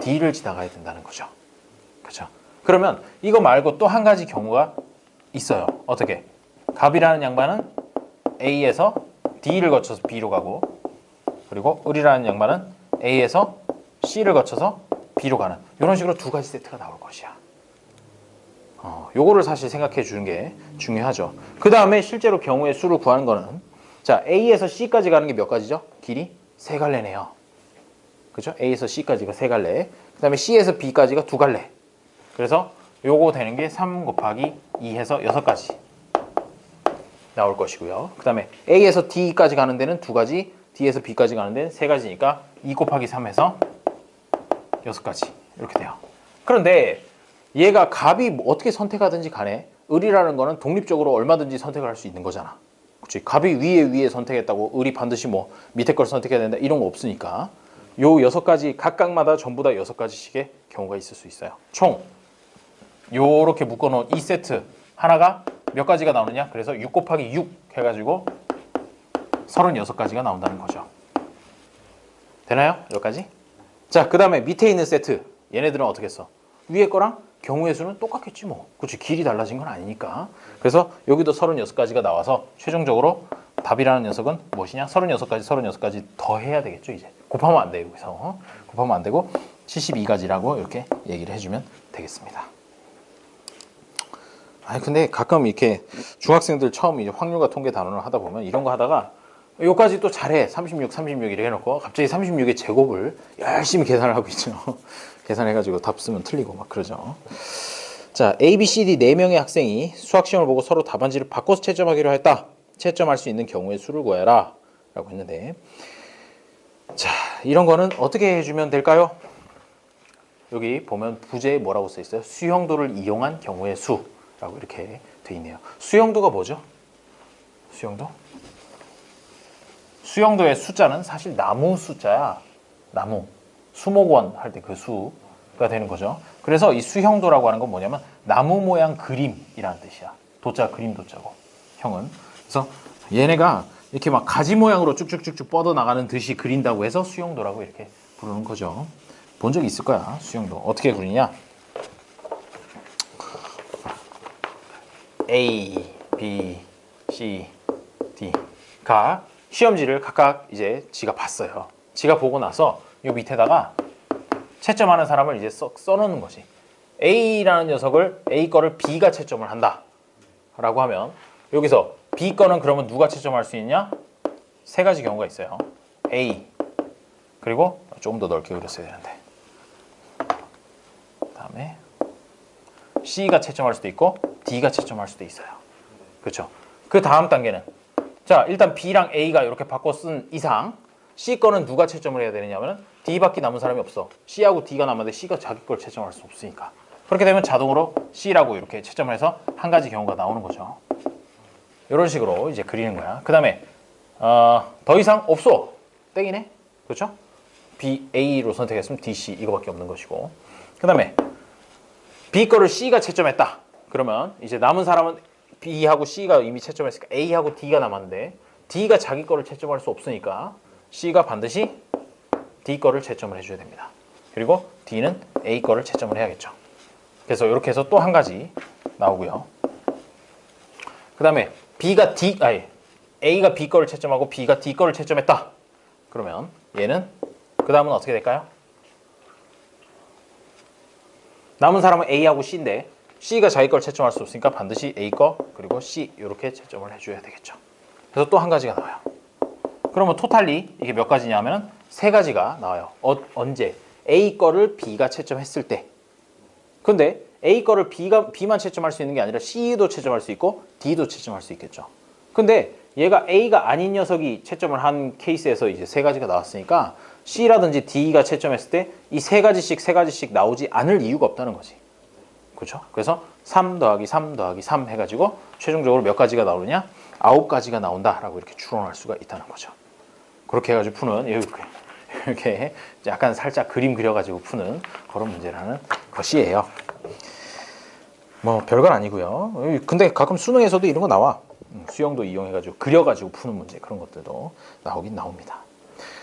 A: D를 지나가야 된다는 거죠. 그렇죠? 그러면 이거 말고 또 한 가지 경우가 있어요. 어떻게? 갑이라는 양반은 A에서 D를 거쳐서 B로 가고, 그리고 을이라는 양반은 A에서 C를 거쳐서 B로 가는, 이런 식으로 두 가지 세트가 나올 것이야. 요거를 사실 생각해 주는 게 중요하죠. 그 다음에 실제로 경우의 수를 구하는 거는, 자, A에서 C까지 가는 게 몇 가지죠? 길이 3갈래네요. 그죠? A에서 C까지가 3갈래. 그 다음에 C에서 B까지가 2갈래. 그래서 요거 되는 게 3 곱하기 2 해서 6가지 나올 것이고요. 그 다음에 A에서 D까지 가는 데는 2가지, D에서 B까지 가는 데는 3가지니까 2 곱하기 3 해서 6가지 이렇게 돼요. 그런데 얘가 갑이 뭐 어떻게 선택하든지 간에 을이라는 거는 독립적으로 얼마든지 선택을 할 수 있는 거잖아. 그치? 갑이 위에 선택했다고 을이 반드시 뭐 밑에 걸 선택해야 된다 이런 거 없으니까 요 6가지 각각마다 전부 다 6가지씩의 경우가 있을 수 있어요. 총 요렇게 묶어놓은 이 세트 하나가 몇 가지가 나오느냐? 그래서 6 곱하기 6 해가지고 36가지가 나온다는 거죠. 되나요? 여기까지? 자, 그 다음에 밑에 있는 세트 얘네들은 어떻게 했어? 위에 거랑 경우의 수는 똑같겠지 뭐. 그렇지, 길이 달라진 건 아니니까. 그래서 여기도 36가지가 나와서 최종적으로 답이라는 녀석은 무엇이냐? 36가지 더 해야 되겠죠. 이제 곱하면 안 돼요. 여기서 곱하면 안 되고 72가지라고 이렇게 얘기를 해주면 되겠습니다. 아니 근데 가끔 이렇게 중학생들 처음 이제 확률과 통계 단원을 하다 보면 이런 거 하다가 요까지 또 잘해. 36, 36 이렇게 해놓고 갑자기 36의 제곱을 열심히 계산을 하고 있죠. 계산해가지고 답 쓰면 틀리고 막 그러죠. 자, A, B, C, D 4명의 학생이 수학시험을 보고 서로 답안지를 바꿔서 채점하기로 했다. 채점할 수 있는 경우의 수를 구해라 라고 했는데, 자, 이런 거는 어떻게 해주면 될까요? 여기 보면 부제에 뭐라고 써 있어요? 수형도를 이용한 경우의 수라고 이렇게 돼 있네요. 수형도가 뭐죠? 수형도? 수형도의 숫자는 사실 나무 숫자야. 나무. 수목원 할 때 그 수가 되는 거죠. 그래서 이 수형도라고 하는 건 뭐냐면 나무 모양 그림이라는 뜻이야. 도자 그림 도자고. 형은. 그래서 얘네가 이렇게 막 가지 모양으로 쭉쭉쭉쭉 뻗어나가는 듯이 그린다고 해서 수형도라고 이렇게 부르는 거죠. 본 적 있을 거야. 수형도. 어떻게 그리냐? A, B, C, D가 시험지를 각각 이제 지가 봤어요. 지가 보고 나서 요 밑에다가 채점하는 사람을 이제 써놓는 거지. A라는 녀석을 A 거를 B가 채점을 한다 라고 하면 여기서 B 거는 그러면 누가 채점할 수 있냐? 세 가지 경우가 있어요. A 그리고 조금 더 넓게 그렸어야 되는데 그다음에 C가 채점할 수도 있고 D가 채점할 수도 있어요. 그렇죠? 그 다음 단계는 자, 일단 B랑 A가 이렇게 바꿔 쓴 이상 C 거는 누가 채점을 해야 되느냐면 D밖에 남은 사람이 없어. C하고 D가 남았는데 C가 자기 걸 채점할 수 없으니까. 그렇게 되면 자동으로 C라고 이렇게 채점을 해서 한 가지 경우가 나오는 거죠. 이런 식으로 이제 그리는 거야. 그 다음에 더 이상 없어. 땡이네. 그렇죠? B, A로 선택했으면 D, C 이거밖에 없는 것이고. 그 다음에 B 거를 C가 채점했다. 그러면 이제 남은 사람은 B하고 C가 이미 채점했으니까 A하고 D가 남았는데 D가 자기 거를 채점할 수 없으니까 C가 반드시 D 거를 채점을 해줘야 됩니다. 그리고 D는 A 거를 채점을 해야겠죠. 그래서 이렇게 해서 또 한 가지 나오고요. 그 다음에 A가 B 거를 채점하고 B가 D 거를 채점했다. 그러면 얘는 그 다음은 어떻게 될까요? 남은 사람은 A하고 C인데 C가 자기 걸 채점할 수 없으니까 반드시 A 거 그리고 C 이렇게 채점을 해줘야 되겠죠. 그래서 또 한 가지가 나와요. 그러면 토탈리 이게 몇 가지냐면 세 가지가 나와요. 언제? A 거를 B가 채점했을 때. 근데 A 거를 B만 채점할 수 있는 게 아니라 C도 채점할 수 있고 D도 채점할 수 있겠죠. 근데 얘가 A가 아닌 녀석이 채점을 한 케이스에서 이제 세 가지가 나왔으니까 C라든지 D가 채점했을 때 이 세 가지씩 나오지 않을 이유가 없다는 거지. 그렇죠? 그래서 3 더하기 3 더하기 3 해가지고 최종적으로 몇 가지가 나오느냐? 9가지가 나온다라고 이렇게 추론할 수가 있다는 거죠. 그렇게 해가지고 푸는 이렇게 약간 살짝 그림 그려가지고 푸는 그런 문제라는 것이에요. 뭐 별건 아니고요. 근데 가끔 수능에서도 이런 거 나와. 수형도 이용해가지고 그려가지고 푸는 문제 그런 것들도 나오긴 나옵니다.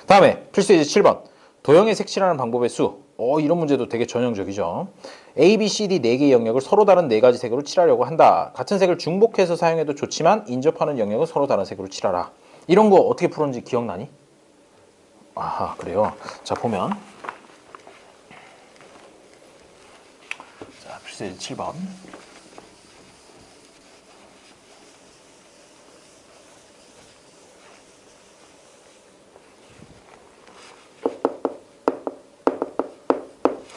A: 다음에 필수 예제 7번 도형의 색칠하는 방법의 수. 이런 문제도 되게 전형적이죠. A, B, C, D 4개의 영역을 서로 다른 4가지 색으로 칠하려고 한다. 같은 색을 중복해서 사용해도 좋지만 인접하는 영역은 서로 다른 색으로 칠하라. 이런 거 어떻게 풀었는지 기억나니? 아하, 그래요. 자, 보면 자, 필수 예제 7번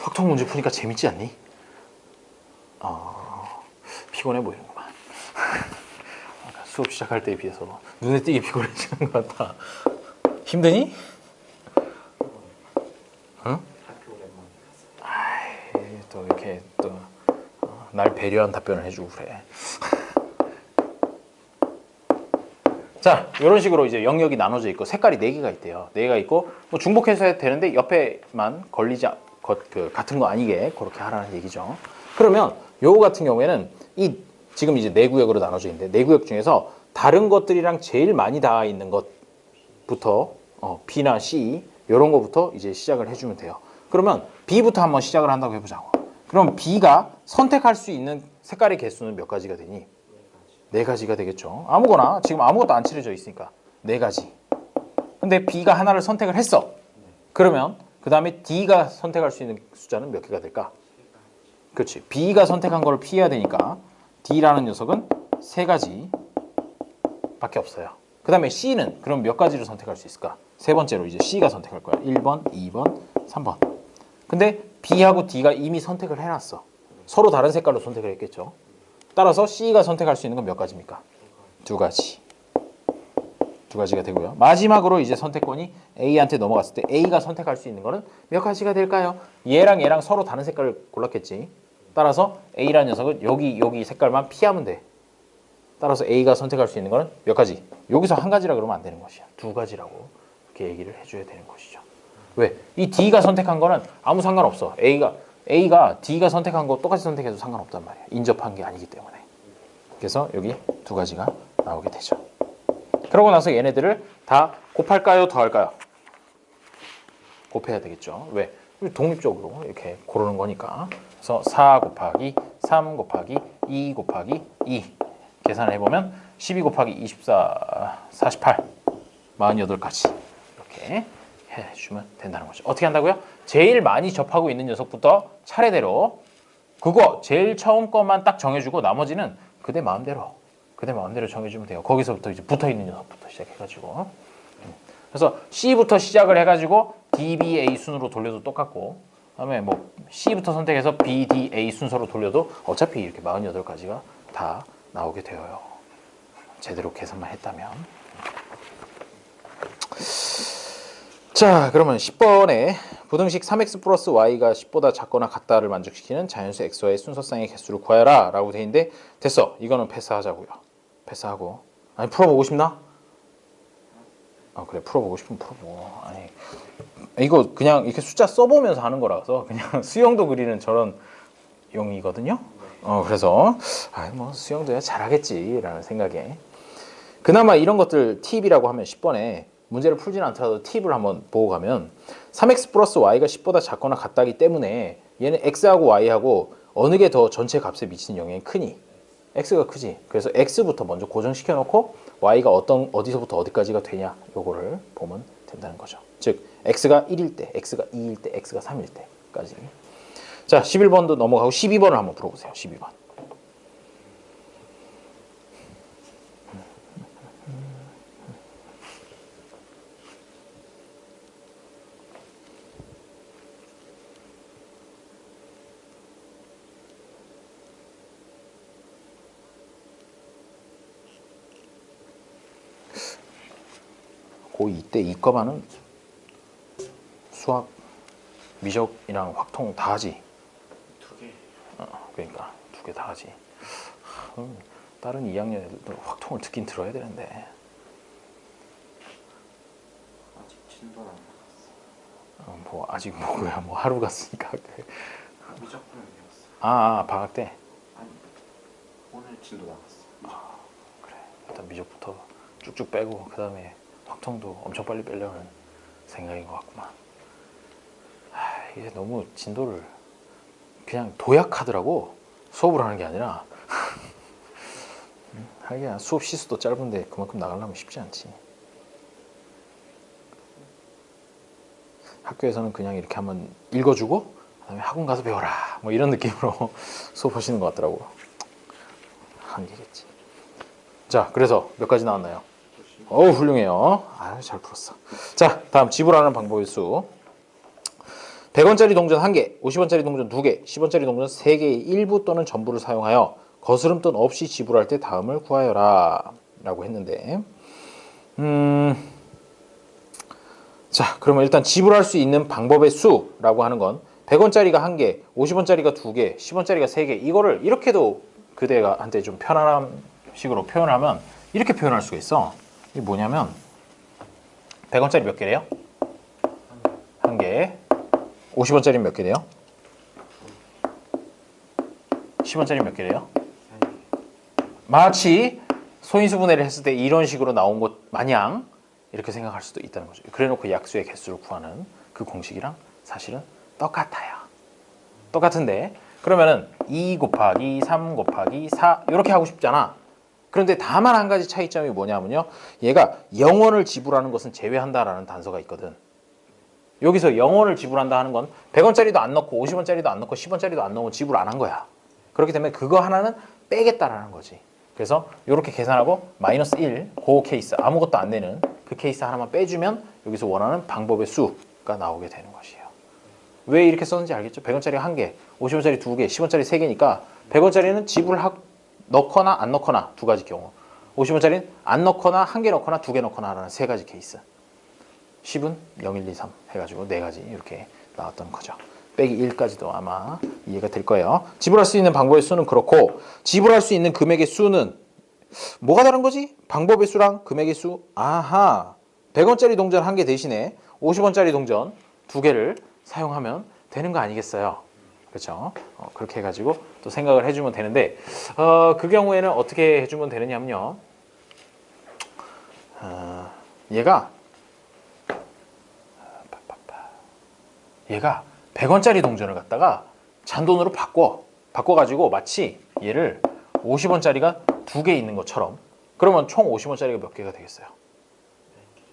A: 확통 문제 푸니까 재밌지 않니? 피곤해 보이는구만. 아까 수업 시작할 때에 비해서 눈에 띄게 피곤해지는 것 같아. 힘드니? 응? 또 이렇게 또 날 배려한 답변을 해주고 그래. 자, 이런 식으로 이제 영역이 나눠져 있고 색깔이 4개가 있대요. 4개가 있고 뭐 중복해서 해도 되는데 옆에만 걸리지 같은 거 아니게 그렇게 하라는 얘기죠. 그러면 요거 같은 경우에는 지금 이제 4구역으로 나눠져 있는데 4구역 중에서 다른 것들이랑 제일 많이 닿아 있는 것부터 B나 C 이런 거부터 이제 시작을 해주면 돼요. 그러면 B부터 한번 시작을 한다고 해보자고. 그럼 B가 선택할 수 있는 색깔의 개수는 몇 가지가 되니? 4가지가 되겠죠. 아무거나 지금 아무것도 안 칠해져 있으니까 4가지. 근데 B가 하나를 선택을 했어. 그러면 그 다음에 D가 선택할 수 있는 숫자는 몇 개가 될까? 그렇지. B가 선택한 걸 피해야 되니까 D라는 녀석은 세 가지 밖에 없어요. 그 다음에 C는 그럼 몇 가지를 선택할 수 있을까? 세 번째로 이제 C가 선택할 거야. 1번, 2번, 3번. 근데 B하고 D가 이미 선택을 해놨어. 서로 다른 색깔로 선택을 했겠죠. 따라서 C가 선택할 수 있는 건 몇 가지입니까? 두 가지. 두 가지가 되고요. 마지막으로 이제 선택권이 A한테 넘어갔을 때 A가 선택할 수 있는 거는 몇 가지가 될까요? 얘랑 얘랑 서로 다른 색깔을 골랐겠지. 따라서 A라는 녀석은 여기 색깔만 피하면 돼. 따라서 A가 선택할 수 있는 거는 몇 가지? 여기서 한 가지라 그러면 안 되는 것이야. 두 가지라고 이렇게 얘기를 해줘야 되는 것이죠. 왜? 이 D가 선택한 거는 아무 상관없어. A가 D가 선택한 거 똑같이 선택해도 상관없단 말이야. 인접한 게 아니기 때문에. 그래서 여기 두 가지가 나오게 되죠. 그러고 나서 얘네들을 다 곱할까요? 더할까요? 곱해야 되겠죠. 왜? 독립적으로 이렇게 고르는 거니까. 그래서 4 곱하기 3 곱하기 2 곱하기 2 계산을 해보면 12 곱하기 24, 48, 48가지 이렇게 해주면 된다는 거죠. 어떻게 한다고요? 제일 많이 접하고 있는 녀석부터 차례대로 그거 제일 처음 것만 딱 정해주고 나머지는 그대 마음대로 정해주면 돼요. 거기서부터 이제 붙어있는 녀석부터 시작해가지고 그래서 C부터 시작을 해가지고 D, B, A 순으로 돌려도 똑같고 그다음에 뭐 C부터 선택해서 B, D, A 순서로 돌려도 어차피 이렇게 48가지가 다 나오게 되어요. 제대로 계산만 했다면. 자, 그러면 10번에 부등식 3x 플러스 y가 10보다 작거나 같다를 만족시키는 자연수 x와의 순서쌍의 개수를 구하여라 라고 돼 있는데 됐어. 이거는 패스하자고요. 패스하고. 아니 풀어보고 싶나? 그래 풀어보고 싶으면 풀어보고. 아니 이거 그냥 이렇게 숫자 써보면서 하는 거라서 그냥 수영도 그리는 저런 용이거든요. 그래서 뭐 수영도야 잘하겠지라는 생각에 그나마 이런 것들 팁이라고 하면 10번에 문제를 풀지는 않더라도 팁을 한번 보고 가면 3x 플러스 y가 10보다 작거나 같다기 때문에 얘는 x하고 y하고 어느 게 더 전체 값에 미치는 영향이 크니? x가 크지. 그래서 x부터 먼저 고정시켜 놓고 y가 어디서부터 어디까지가 되냐 요거를 보면 된다는 거죠. 즉 x가 1일 때, x가 2일 때, x가 3일 때까지. 자 11번도 넘어가고 12번을 한번 풀어보세요. 12번. 고2 때 이과반은 수학, 미적이랑 확통 다 하지.
B: 두 개.
A: 그러니까 두 개 다 하지. 다른 2학년 애들도 확통을 듣긴 들어야 되는데.
B: 아직 진도는 안 나갔어.
A: 뭐 아직 뭐야 뭐 하루 갔으니까.
B: 미적분을 배웠어.
A: 방학 때.
B: 아니 오늘 진도 나갔어.
A: 그래. 일단 미적부터 쭉쭉 빼고 그 다음에 확통도 엄청 빨리 빼려는 생각인 것 같구만. 이게 너무 진도를 그냥 도약하더라고. 수업을 하는 게 아니라. 하기야 수업 시수도 짧은데 그만큼 나가려면 쉽지 않지. 학교에서는 그냥 이렇게 한번 읽어주고 그다음에 학원 가서 배워라 뭐 이런 느낌으로 수업하시는 것 같더라고. 한계겠지. 자 그래서 몇 가지 나왔나요? 훌륭해요. 잘 풀었어. 자 다음 지불하는 방법의 수. 100원짜리 동전 1개, 50원짜리 동전 2개, 10원짜리 동전 3개의 일부 또는 전부를 사용하여 거스름돈 없이 지불할 때 다음을 구하여라 라고 했는데 자 그러면 일단 지불할 수 있는 방법의 수라고 하는 건 100원짜리가 1개, 50원짜리가 2개, 10원짜리가 3개 이거를 이렇게도 그대가 한테 좀 편안한 식으로 표현하면 이렇게 표현할 수가 있어. 이게 뭐냐면 100원짜리 몇 개래요? 1개. 50원짜리 몇 개래요? 10원짜리 몇 개래요? 마치 소인수분해를 했을 때 이런 식으로 나온 것 마냥 이렇게 생각할 수도 있다는 거죠. 그래놓고 약수의 개수를 구하는 그 공식이랑 사실은 똑같아요. 똑같은데 그러면은 2 곱하기 3 곱하기 4 이렇게 하고 싶잖아. 그런데 다만 한 가지 차이점이 뭐냐면요. 얘가 0원을 지불하는 것은 제외한다라는 단서가 있거든. 여기서 0원을 지불한다 하는 건 100원짜리도 안 넣고 50원짜리도 안 넣고 10원짜리도 안 넣으면 지불 안 한 거야. 그렇기 때문에 그거 하나는 빼겠다라는 거지. 그래서 이렇게 계산하고 마이너스 1, 그 케이스 아무것도 안 되는 그 케이스 하나만 빼주면 여기서 원하는 방법의 수가 나오게 되는 것이에요. 왜 이렇게 썼는지 알겠죠? 100원짜리 1개, 50원짜리 2개, 10원짜리 3개니까 100원짜리는 넣거나 안 넣거나 두 가지 경우, 50원짜리는 안 넣거나 1개 넣거나 2개 넣거나 하는 세 가지 케이스, 10은 0, 1, 2, 3 해가지고 네 가지 이렇게 나왔던 거죠. 빼기 1까지도 아마 이해가 될 거예요. 지불할 수 있는 방법의 수는 그렇고, 지불할 수 있는 금액의 수는 뭐가 다른 거지? 방법의 수랑 금액의 수. 아하, 100원짜리 동전 1개 대신에 50원짜리 동전 2개를 사용하면 되는 거 아니겠어요? 그렇죠? 그렇게 해가지고 또 생각을 해주면 되는데, 그 경우에는 어떻게 해주면 되느냐면요, 얘가 100원짜리 동전을 갖다가 잔돈으로 바꿔가지고 마치 얘를 50원짜리가 2개 있는 것처럼, 그러면 총 50원짜리가 몇 개가 되겠어요?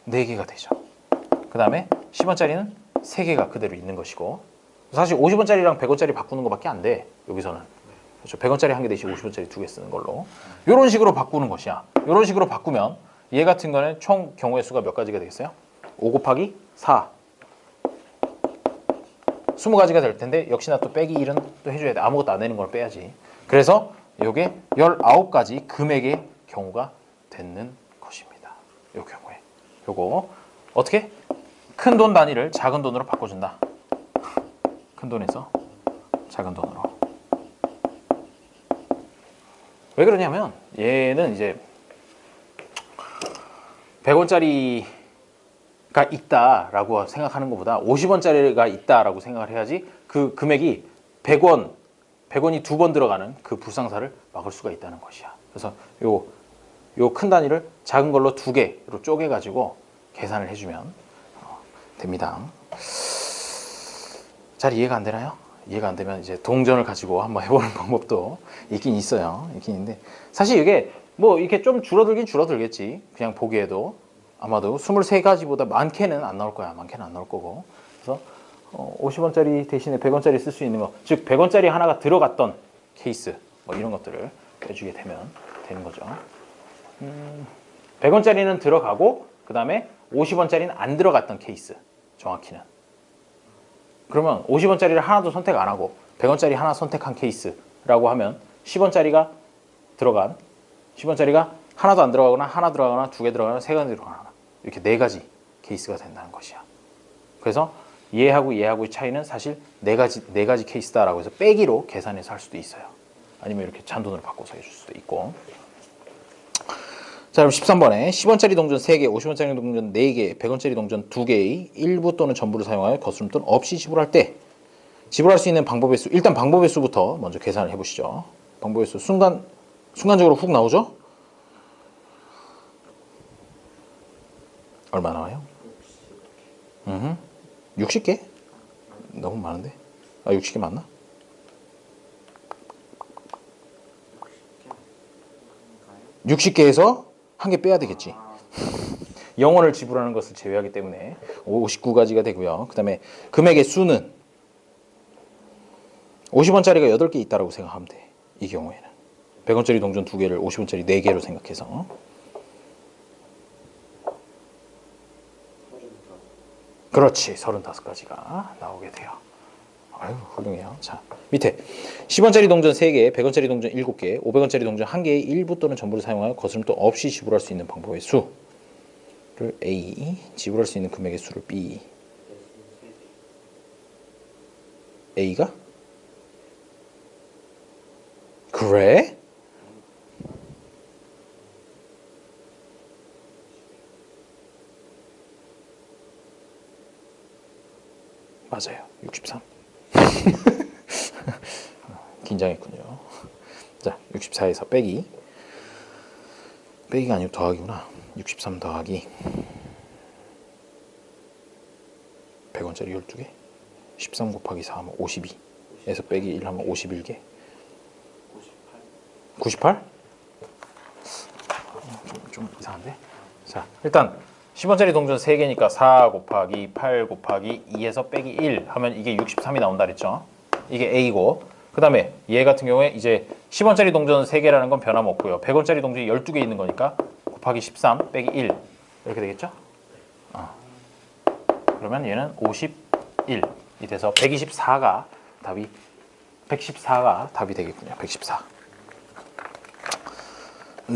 A: 4개가 되죠. 그 다음에 10원짜리는 3개가 그대로 있는 것이고, 사실 50원짜리랑 100원짜리 바꾸는 것밖에 안 돼, 여기서는. 그렇죠? 100원짜리 1개 대신 50원짜리 2개 쓰는 걸로 이런 식으로 바꾸는 것이야. 이런 식으로 바꾸면 얘 같은 거는 총 경우의 수가 몇 가지가 되겠어요? 5 곱하기 4, 20가지가 될 텐데, 역시나 또 빼기 1은 또 해줘야 돼. 아무것도 안 되는 걸 빼야지. 그래서 이게 19가지 금액의 경우가 되는 것입니다. 이 경우에 요거 어떻게? 큰 돈 단위를 작은 돈으로 바꿔준다. 큰 돈에서 작은 돈으로. 왜 그러냐면 얘는 이제 100원짜리가 있다라고 생각하는 것보다 50원짜리가 있다라고 생각을 해야지 그 금액이 100원이 2번 들어가는 그 불상사를 막을 수가 있다는 것이야. 그래서 요 큰 단위를 작은 걸로 2개로 쪼개가지고 계산을 해주면 됩니다. 잘 이해가 안 되나요? 이해가 안 되면 이제 동전을 가지고 한번 해보는 방법도 있긴 있어요. 있긴 있는데, 사실 이게 뭐 이렇게 좀 줄어들긴 줄어들겠지. 그냥 보기에도 아마도 23가지보다 많게는 안 나올 거야. 많게는 안 나올 거고. 그래서 50원짜리 대신에 100원짜리 쓸 수 있는 거, 즉 100원짜리 하나가 들어갔던 케이스, 뭐 이런 것들을 빼주게 되는 거죠. 100원짜리는 들어가고 그 다음에 50원짜리는 안 들어갔던 케이스, 정확히는. 그러면 50원짜리를 하나도 선택 안 하고 100원짜리 하나 선택한 케이스라고 하면 10원짜리가 들어간, 10원짜리가 하나도 안 들어가거나 하나 들어가거나 2개 들어가거나 3개 들어가거나 이렇게 4가지 케이스가 된다는 것이야. 그래서 얘하고 얘하고의 차이는 사실 4가지 케이스다라고 해서 빼기로 계산해서 할 수도 있어요. 아니면 이렇게 잔돈으로 바꿔서 해줄 수도 있고. 자, 그럼 13번에 10원짜리 동전 3개, 50원짜리 동전 4개, 100원짜리 동전 2개의 일부 또는 전부를 사용하여 거스름 돈 없이 지불할 때 지불할 수 있는 방법의 수, 일단 방법의 수부터 먼저 계산을 해보시죠. 방법의 수 순간적으로 훅 나오죠? 얼마 나와요? 60개? 너무 많은데? 60개 맞나? 60개에서 한 개 빼야 되겠지. 영원을 지불하는 것을 제외하기 때문에 59가지가 되고요. 그 다음에 금액의 수는 50원짜리가 8개 있다고 생각하면 돼. 이 경우에는 100원짜리 동전 2개를 50원짜리 4개로 생각해서. 그렇지, 35가지가 나오게 돼요. 아유, 훌륭해요. 자, 밑에 10원짜리 동전 3개, 100원짜리 동전 7개, 500원짜리 동전 1개의 일부 또는 전부를 사용하여 거스름 돈 없이 지불할 수 있는 방법의 수를 A, 지불할 수 있는 금액의 수를 B. A가? 그래? 맞아요. 63. 긴장했군요. 자, 64에서 빼기가 아니고 더하기구나. 63 더하기 100원짜리 12개, 13 곱하기 4 하면 52에서 빼기 1 하면 51개. 98? 좀 이상한데? 자, 일단 10원짜리 동전 3개니까 4 곱하기 8 곱하기 2에서 빼기 1 하면 이게 63이 나온다 그랬죠? 이게 A고, 그 다음에 얘 같은 경우에 이제 10원짜리 동전 3개라는 건 변함없고요. 100원짜리 동전이 12개 있는 거니까 곱하기 13 빼기 1 이렇게 되겠죠? 그러면 얘는 51이 돼서 124가 답이 114가 답이 되겠군요. 114.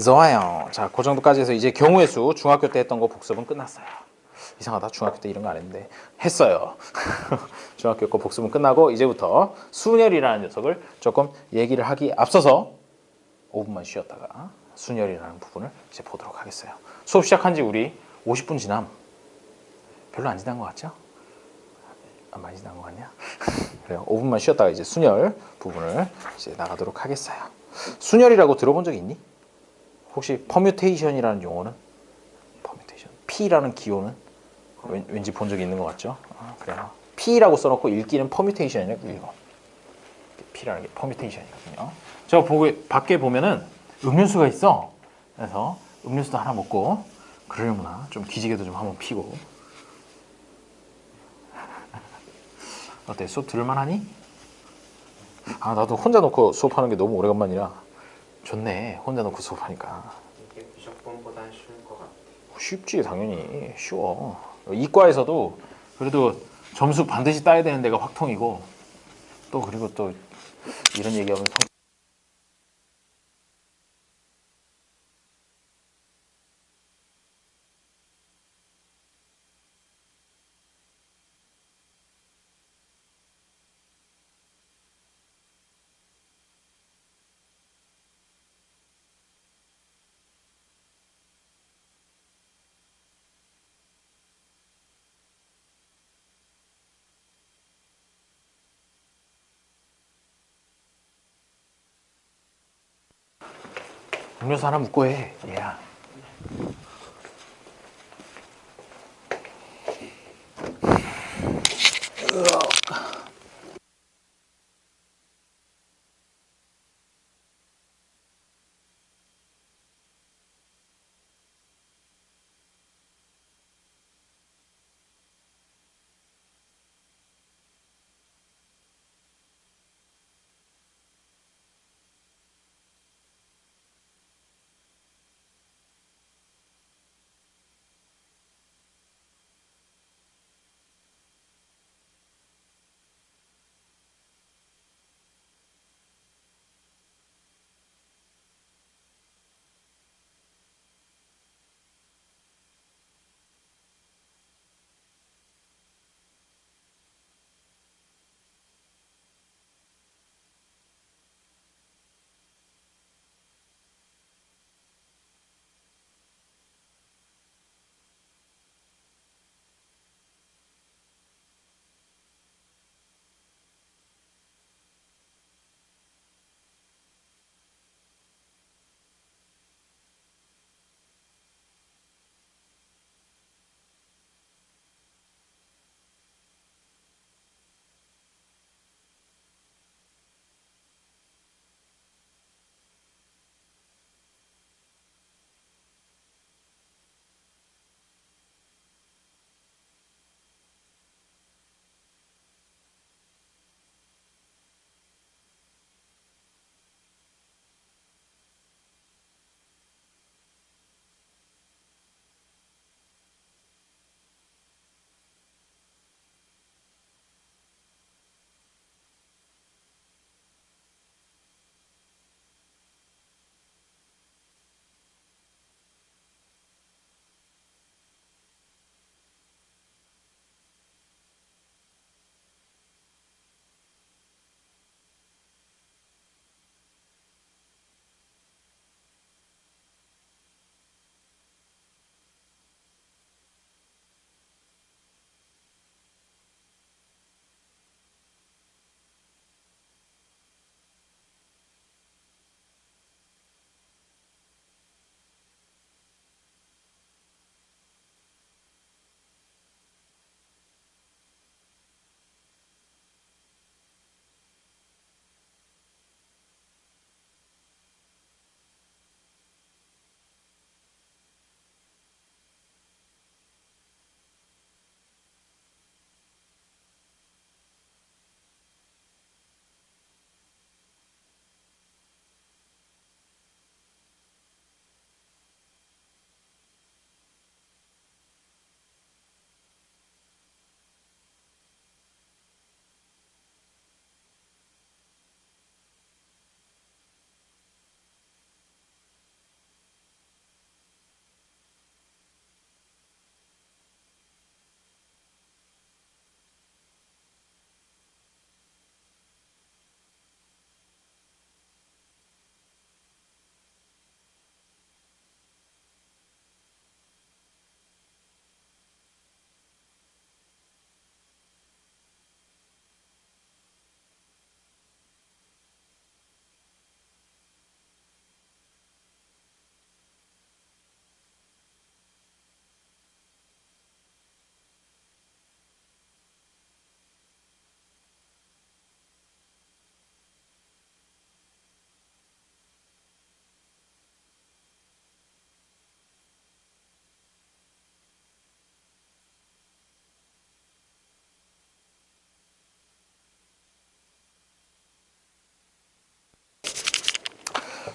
A: 좋아요. 자, 그 정도까지 해서 이제 경우의 수 중학교 때 했던 거 복습은 끝났어요. 이상하다. 중학교 때 이런 거 안 했는데 했어요. 중학교 거 복습은 끝나고 이제부터 순열이라는 녀석을 조금 얘기를 하기 앞서서 5분만 쉬었다가 순열이라는 부분을 이제 보도록 하겠어요. 수업 시작한 지 우리 50분 지남. 별로 안 지난 것 같죠? 안 많이 지난 것 같냐? 그래요. 5분만 쉬었다가 이제 순열 부분을 이제 나가도록 하겠어요. 순열이라고 들어본 적 있니? 혹시 퍼뮤테이션이라는 용어는? 퍼뮤테이션. P라는 기호는 왠지 본 적이 있는 것 같죠? 그래요. P라고 써놓고 읽기는 퍼뮤테이션이라고 읽어. P라는 게 퍼뮤테이션이거든요. 제가 밖에 보면은 음료수가 있어. 그래서 음료수도 하나 먹고 그러려구나. 좀 기지개도 좀 한번 피고. 어때? 수업 들을만하니? 나도 혼자 놓고 수업하는 게 너무 오래간만이라 좋네. 혼자 놓고 수업하니까.
B: 이게 비적분보단 쉬운 것 같아.
A: 쉽지 당연히 쉬워. 이과에서도 그래도 점수 반드시 따야 되는 데가 확통이고 또 그리고 또 이런 얘기하면 음료수 하나 묻고 해. 얘야.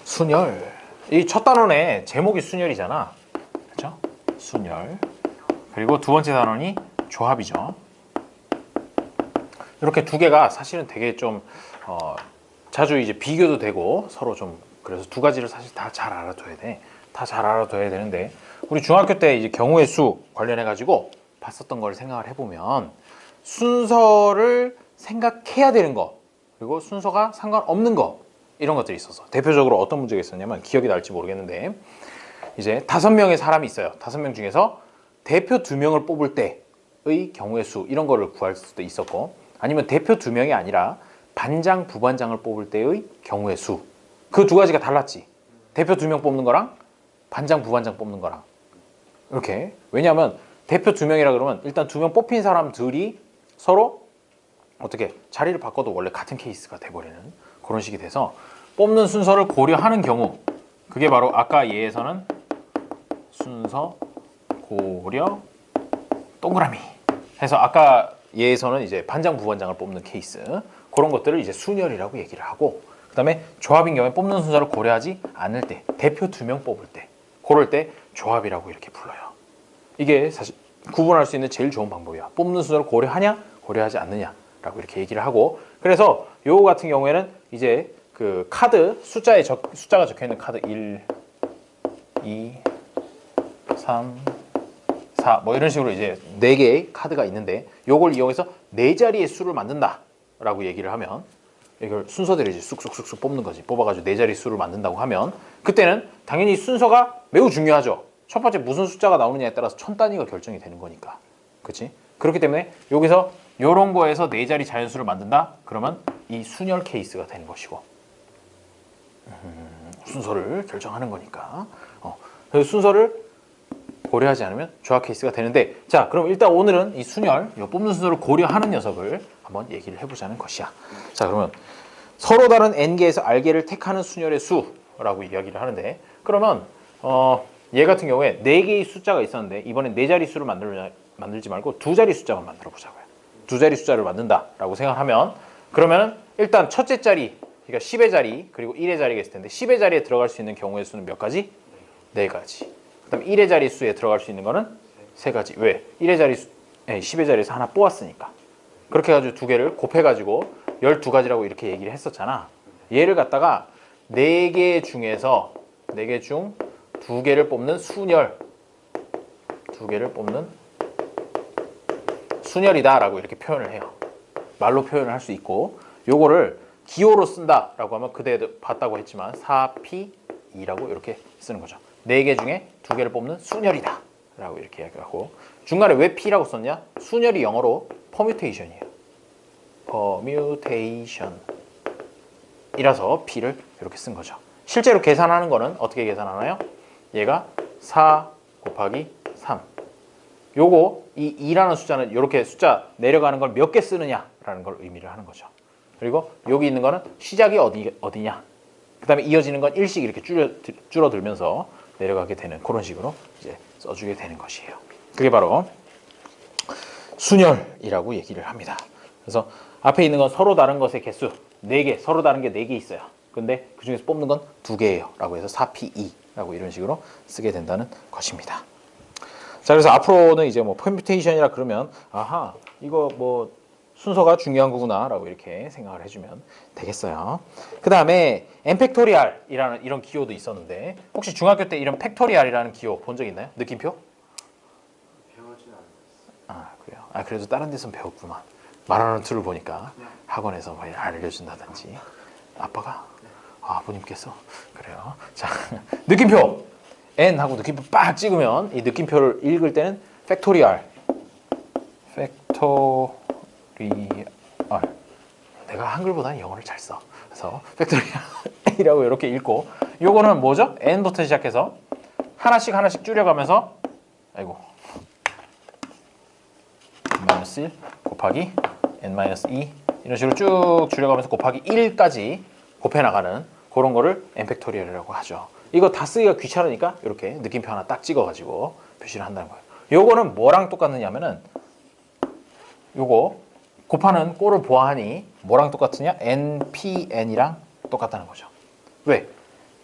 A: 순열. 이 첫 단원의 제목이 순열이잖아. 그렇죠? 순열. 그리고 두 번째 단원이 조합이죠. 이렇게 두 개가 사실은 되게 좀 자주 이제 비교도 되고 서로 좀 그래서 두 가지를 사실 다 잘 알아둬야 돼. 다 잘 알아둬야 되는데 우리 중학교 때 이제 경우의 수 관련해 가지고 봤었던 걸 생각을 해보면 순서를 생각해야 되는 거 그리고 순서가 상관없는 거 이런 것들이 있어서 대표적으로 어떤 문제가 있었냐면 기억이 날지 모르겠는데 이제 5명의 사람이 있어요. 5명 중에서 대표 2명을 뽑을 때의 경우의 수 이런 거를 구할 수도 있었고 아니면 대표 2명이 아니라 반장, 부반장을 뽑을 때의 경우의 수. 그 두 가지가 달랐지. 대표 2명 뽑는 거랑 반장, 부반장 뽑는 거랑. 이렇게. 왜냐하면 대표 2명이라 그러면 일단 2명 뽑힌 사람들이 서로 어떻게 자리를 바꿔도 원래 같은 케이스가 돼버리는 그런 식이 돼서 뽑는 순서를 고려하는 경우 그게 바로 아까 예에서는 순서 고려 동그라미 해서 아까 예에서는 이제 반장, 부반장을 뽑는 케이스 그런 것들을 이제 순열이라고 얘기를 하고 그 다음에 조합인 경우에 뽑는 순서를 고려하지 않을 때 대표 2명 뽑을 때 그럴 때 조합이라고 이렇게 불러요. 이게 사실 구분할 수 있는 제일 좋은 방법이야. 뽑는 순서를 고려하냐 고려하지 않느냐라고 이렇게 얘기를 하고 그래서 요거 같은 경우에는 이제 그 카드 숫자가 적혀 있는 카드 1, 2, 3, 4 뭐 이런 식으로 이제 4개의 카드가 있는데 요걸 이용해서 4자리의 수를 만든다 라고 얘기를 하면 이걸 순서대로 이제 쑥쑥쑥쑥 뽑는 거지. 뽑아가지고 4자리 수를 만든다고 하면 그때는 당연히 순서가 매우 중요하죠. 첫 번째 무슨 숫자가 나오느냐에 따라서 천 단위가 결정이 되는 거니까. 그렇지? 그렇기 때문에 여기서 요런 거에서 4자리 자연수를 만든다? 그러면 이 순열 케이스가 되는 것이고 순서를 결정하는 거니까 그래서 순서를 고려하지 않으면 조합 케이스가 되는데 자 그럼 일단 오늘은 이 순열 이 뽑는 순서를 고려하는 녀석을 한번 얘기를 해보자는 것이야. 자 그러면 서로 다른 n개에서 r개를 택하는 순열의 수라고 이야기를 하는데 그러면 얘 같은 경우에 4개의 숫자가 있었는데 이번엔 4자리 수를 만들지 말고 2자리 숫자만 만들어 보자고요. 2자리 숫자를 만든다라고 생각하면 그러면 일단 첫째 자리 그러니까 10의 자리 그리고 1의 자리가 있을 텐데 10의 자리에 들어갈 수 있는 경우의 수는 몇 가지? 4가지. 그 다음 1의 자리 수에 들어갈 수 있는 거는 3가지. 왜? 1의 자리 수, 10의 자리에서 하나 뽑았으니까. 그렇게 해가지고 두 개를 곱해가지고 12가지라고 이렇게 얘기를 했었잖아. 얘를 갖다가 4개 중에서 4개 중 2개를 뽑는 순열 2개를 뽑는 순열이다라고 이렇게 표현을 해요. 말로 표현을 할 수 있고 요거를 기호로 쓴다라고 하면 그때 봤다고 했지만 4P2라고 이렇게 쓰는 거죠. 4개 중에 2개를 뽑는 순열이다 라고 이렇게 이야기하고 중간에 왜 P라고 썼냐? 순열이 영어로 퍼뮤테이션이에요. 퍼뮤테이션 이라서 P를 이렇게 쓴 거죠. 실제로 계산하는 거는 어떻게 계산하나요? 얘가 4 곱하기 3 요거 이 2라는 숫자는 이렇게 숫자 내려가는 걸 몇 개 쓰느냐라는 걸 의미를 하는 거죠. 그리고 여기 있는 거는 시작이 어디냐 그 다음에 이어지는 건 일씩 이렇게 줄어들면서 내려가게 되는 그런 식으로 이제 써주게 되는 것이에요. 그게 바로 순열이라고 얘기를 합니다. 그래서 앞에 있는 건 서로 다른 것의 개수 4개, 서로 다른 게 4개 있어요. 근데 그 중에서 뽑는 건 2개예요. 라고 해서 4P2라고 이런 식으로 쓰게 된다는 것입니다. 자, 그래서 앞으로는 이제 뭐 퍼뮤테이션이라 그러면 아하, 이거 뭐 순서가 중요한 거구나 라고 이렇게 생각을 해주면 되겠어요. 그 다음에 n팩토리알이라는 이런 기호도 있었는데 혹시 중학교 때 이런 팩토리알이라는 기호 본 적 있나요? 느낌표?
B: 배우진 않았어.
A: 아 그래요? 아 그래도 다른 데선 배웠구만. 말하는 툴을 보니까 학원에서 뭐 알려준다든지 아빠가? 아, 아버님께서? 그래요. 자 느낌표 n 하고 느낌표 빡 찍으면 이 느낌표를 읽을 때는 팩토리알 내가 한글보다는 영어를 잘 써. 그래서 팩토리알이라고 이렇게 읽고 요거는 뭐죠? n부터 시작해서 하나씩 줄여가면서 아이고 n-1 곱하기 n-2 이런 식으로 쭉 줄여가면서 곱하기 1까지 곱해나가는 그런 거를 n팩토리얼이라고 하죠. 이거 다 쓰기가 귀찮으니까 이렇게 느낌표 하나 딱 찍어가지고 표시를 한다는 거예요. 요거는 뭐랑 똑같느냐면은 요거 곱하는 꼴을 보아하니 뭐랑 똑같으냐? npn이랑 똑같다는 거죠. 왜?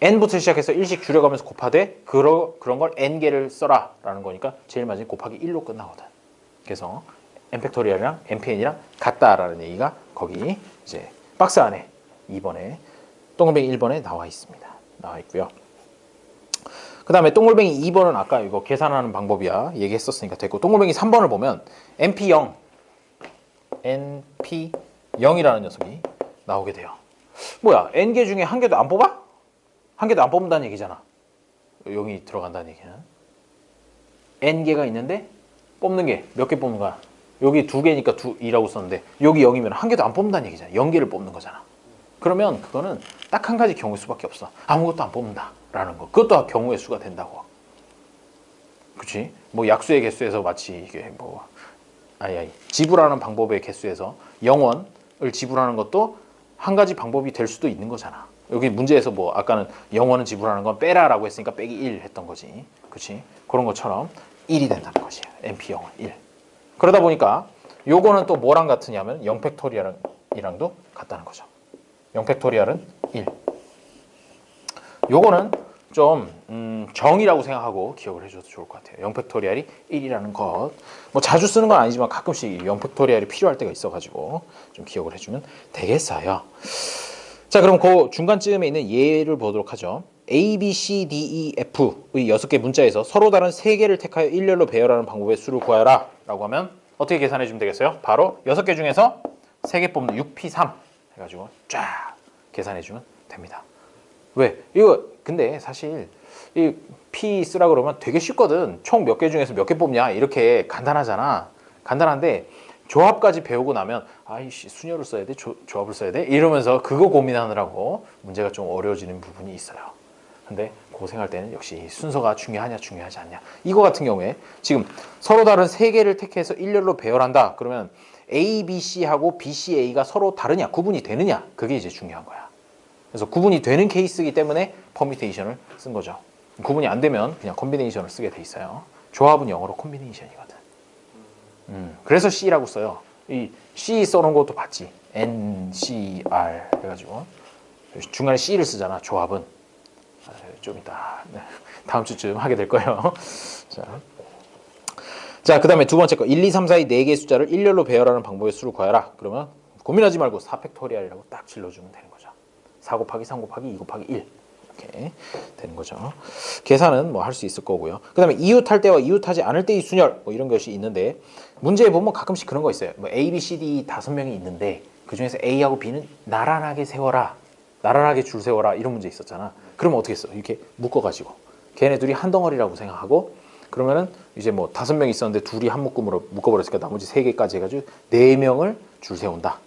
A: n부터 시작해서 1씩 줄여가면서 곱하되 그런 걸 n개를 써라 라는 거니까 제일 마지막에 곱하기 1로 끝나거든. 그래서 n 팩토리얼이랑 npn이랑 같다라는 얘기가 거기 이제 박스 안에 2번에 동글뱅이 1번에 나와 있습니다. 나와 있고요. 그 다음에 동글뱅이 2번은 아까 이거 계산하는 방법이야 얘기했었으니까 됐고, 동글뱅이 3번을 보면 np0 np0이라는 녀석이 나오게 돼요. 뭐야, n개 중에 한 개도 안 뽑아? 한 개도 안 뽑는다는 얘기잖아. 여기 들어간다는 얘기는 n개가 있는데 뽑는 게 몇 개 뽑는 거야? 여기 2개니까 2라고 썼는데 여기 0이면 한 개도 안 뽑는다는 얘기잖아. 0개를 뽑는 거잖아. 그러면 그거는 딱 한 가지 경우의 수밖에 없어. 아무것도 안 뽑는다 라는 거. 그것도 경우의 수가 된다고. 그치? 뭐 약수의 개수에서 마치 이게 뭐 지불하는 방법의 개수에서 0원을 지불하는 것도 한 가지 방법이 될 수도 있는 거잖아. 여기 문제에서 뭐 아까는 0원은 지불하는 건 빼라라고 했으니까 빼기 1 했던 거지. 그치? 그런 것처럼 1이 된다는 것이야. np0은 1. 그러다 보니까 요거는 또 뭐랑 같으냐면 0팩토리얼이랑도 같다는 거죠. 0팩토리얼은 1. 요거는 좀 정이라고 생각하고 기억을 해줘도 좋을 것 같아요. 0팩토리얼이 1이라는 것. 뭐 자주 쓰는 건 아니지만 가끔씩 0팩토리얼이 필요할 때가 있어가지고 좀 기억을 해주면 되겠어요. 자, 그럼 그 중간쯤에 있는 예를 보도록 하죠. A, B, C, D, E, F의 6개 문자에서 서로 다른 3개를 택하여 일렬로 배열하는 방법의 수를 구하여라 라고 하면 어떻게 계산해 주면 되겠어요? 바로 6개 중에서 3개 뽑는 6P3 해가지고 쫙 계산해 주면 됩니다. 왜? 이거 근데 사실 이 P 쓰라 그러면 되게 쉽거든. 총 몇 개 중에서 몇 개 뽑냐 이렇게 간단하잖아. 간단한데 조합까지 배우고 나면 아이씨 순열을 써야 돼? 조합을 써야 돼? 이러면서 그거 고민하느라고 문제가 좀 어려워지는 부분이 있어요. 근데 고생할 때는 역시 순서가 중요하냐 중요하지 않냐. 이거 같은 경우에 지금 서로 다른 3개를 택해서 일렬로 배열한다. 그러면 A, B, C하고 B, C, A가 서로 다르냐 구분이 되느냐 그게 이제 중요한 거야. 그래서 구분이 되는 케이스이기 때문에 퍼뮤테이션을 쓴 거죠. 구분이 안 되면 그냥 콤비네이션을 쓰게 돼 있어요. 조합은 영어로 콤비네이션이거든. 그래서 C라고 써요. 이 C 써놓은 것도 봤지. N, C, R 해가지고 중간에 C를 쓰잖아. 조합은. 좀 이따 다음 주쯤 하게 될 거예요. 자, 그 다음에 두 번째 거 1, 2, 3, 4, 2 4개의 숫자를 일렬로 배열하는 방법의 수를 구하여라. 그러면 고민하지 말고 4팩토리얼이라고 딱 질러주면 되는 거죠. 4 곱하기 3 곱하기 2 곱하기 1 이렇게 되는 거죠. 계산은 뭐 할 수 있을 거고요. 그 다음에 이웃할 때와 이웃하지 않을 때의 순열 뭐 이런 것이 있는데 문제에 보면 가끔씩 그런 거 있어요. 뭐 A, B, C, D 5명이 있는데 그 중에서 A하고 B는 나란하게 세워라. 나란하게 줄 세워라. 이런 문제 있었잖아. 그러면 어떻게 했어? 이렇게 묶어가지고 걔네들이 한 덩어리라고 생각하고 그러면은 이제 뭐 5명 있었는데 둘이 한 묶음으로 묶어버렸으니까 나머지 3개까지 해가지고 4명을 줄 세운다.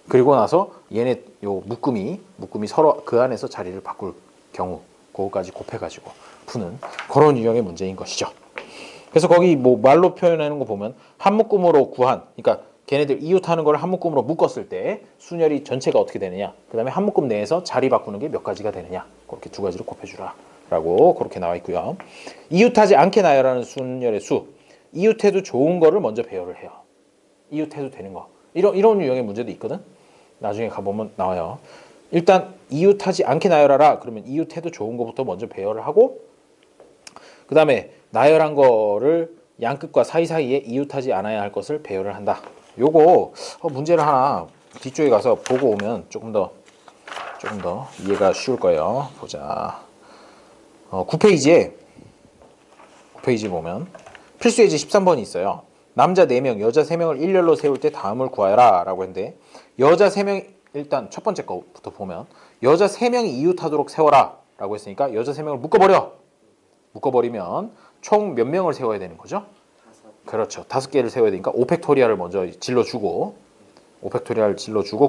A: 그리고 나서 얘네 요 묶음이 서로 그 안에서 자리를 바꿀 경우 그거까지 곱해가지고 푸는 그런 유형의 문제인 것이죠. 그래서 거기 뭐 말로 표현하는 거 보면 한 묶음으로 구한, 그러니까 걔네들 이웃하는 걸 한 묶음으로 묶었을 때 순열이 전체가 어떻게 되느냐, 그 다음에 한 묶음 내에서 자리 바꾸는 게 몇 가지가 되느냐, 그렇게 두 가지를 곱해주라 라고 그렇게 나와 있고요. 이웃하지 않게 나열하는 순열의 수, 이웃해도 좋은 거를 먼저 배열을 해요. 이웃해도 되는 거, 이런 유형의 문제도 있거든. 나중에 가보면 나와요. 일단 이웃하지 않게 나열하라. 그러면 이웃해도 좋은 거부터 먼저 배열을 하고 그 다음에 나열한 거를 양끝과 사이사이에 이웃하지 않아야 할 것을 배열을 한다. 요거 문제를 하나 뒤쪽에 가서 보고 오면 조금 더 이해가 쉬울 거예요. 보자. 9페이지에 보면 필수 예제 13번이 있어요. 남자 4명, 여자 3명을 일렬로 세울 때 다음을 구하여라 라고 했는데 여자 3명, 일단 첫 번째 거부터 보면 여자 3명이 이웃하도록 세워라 라고 했으니까 여자 3명을 묶어버리면 총 몇 명을 세워야 되는 거죠? 그렇죠. 5개를 세워야 되니까 5팩토리얼을 먼저 질러주고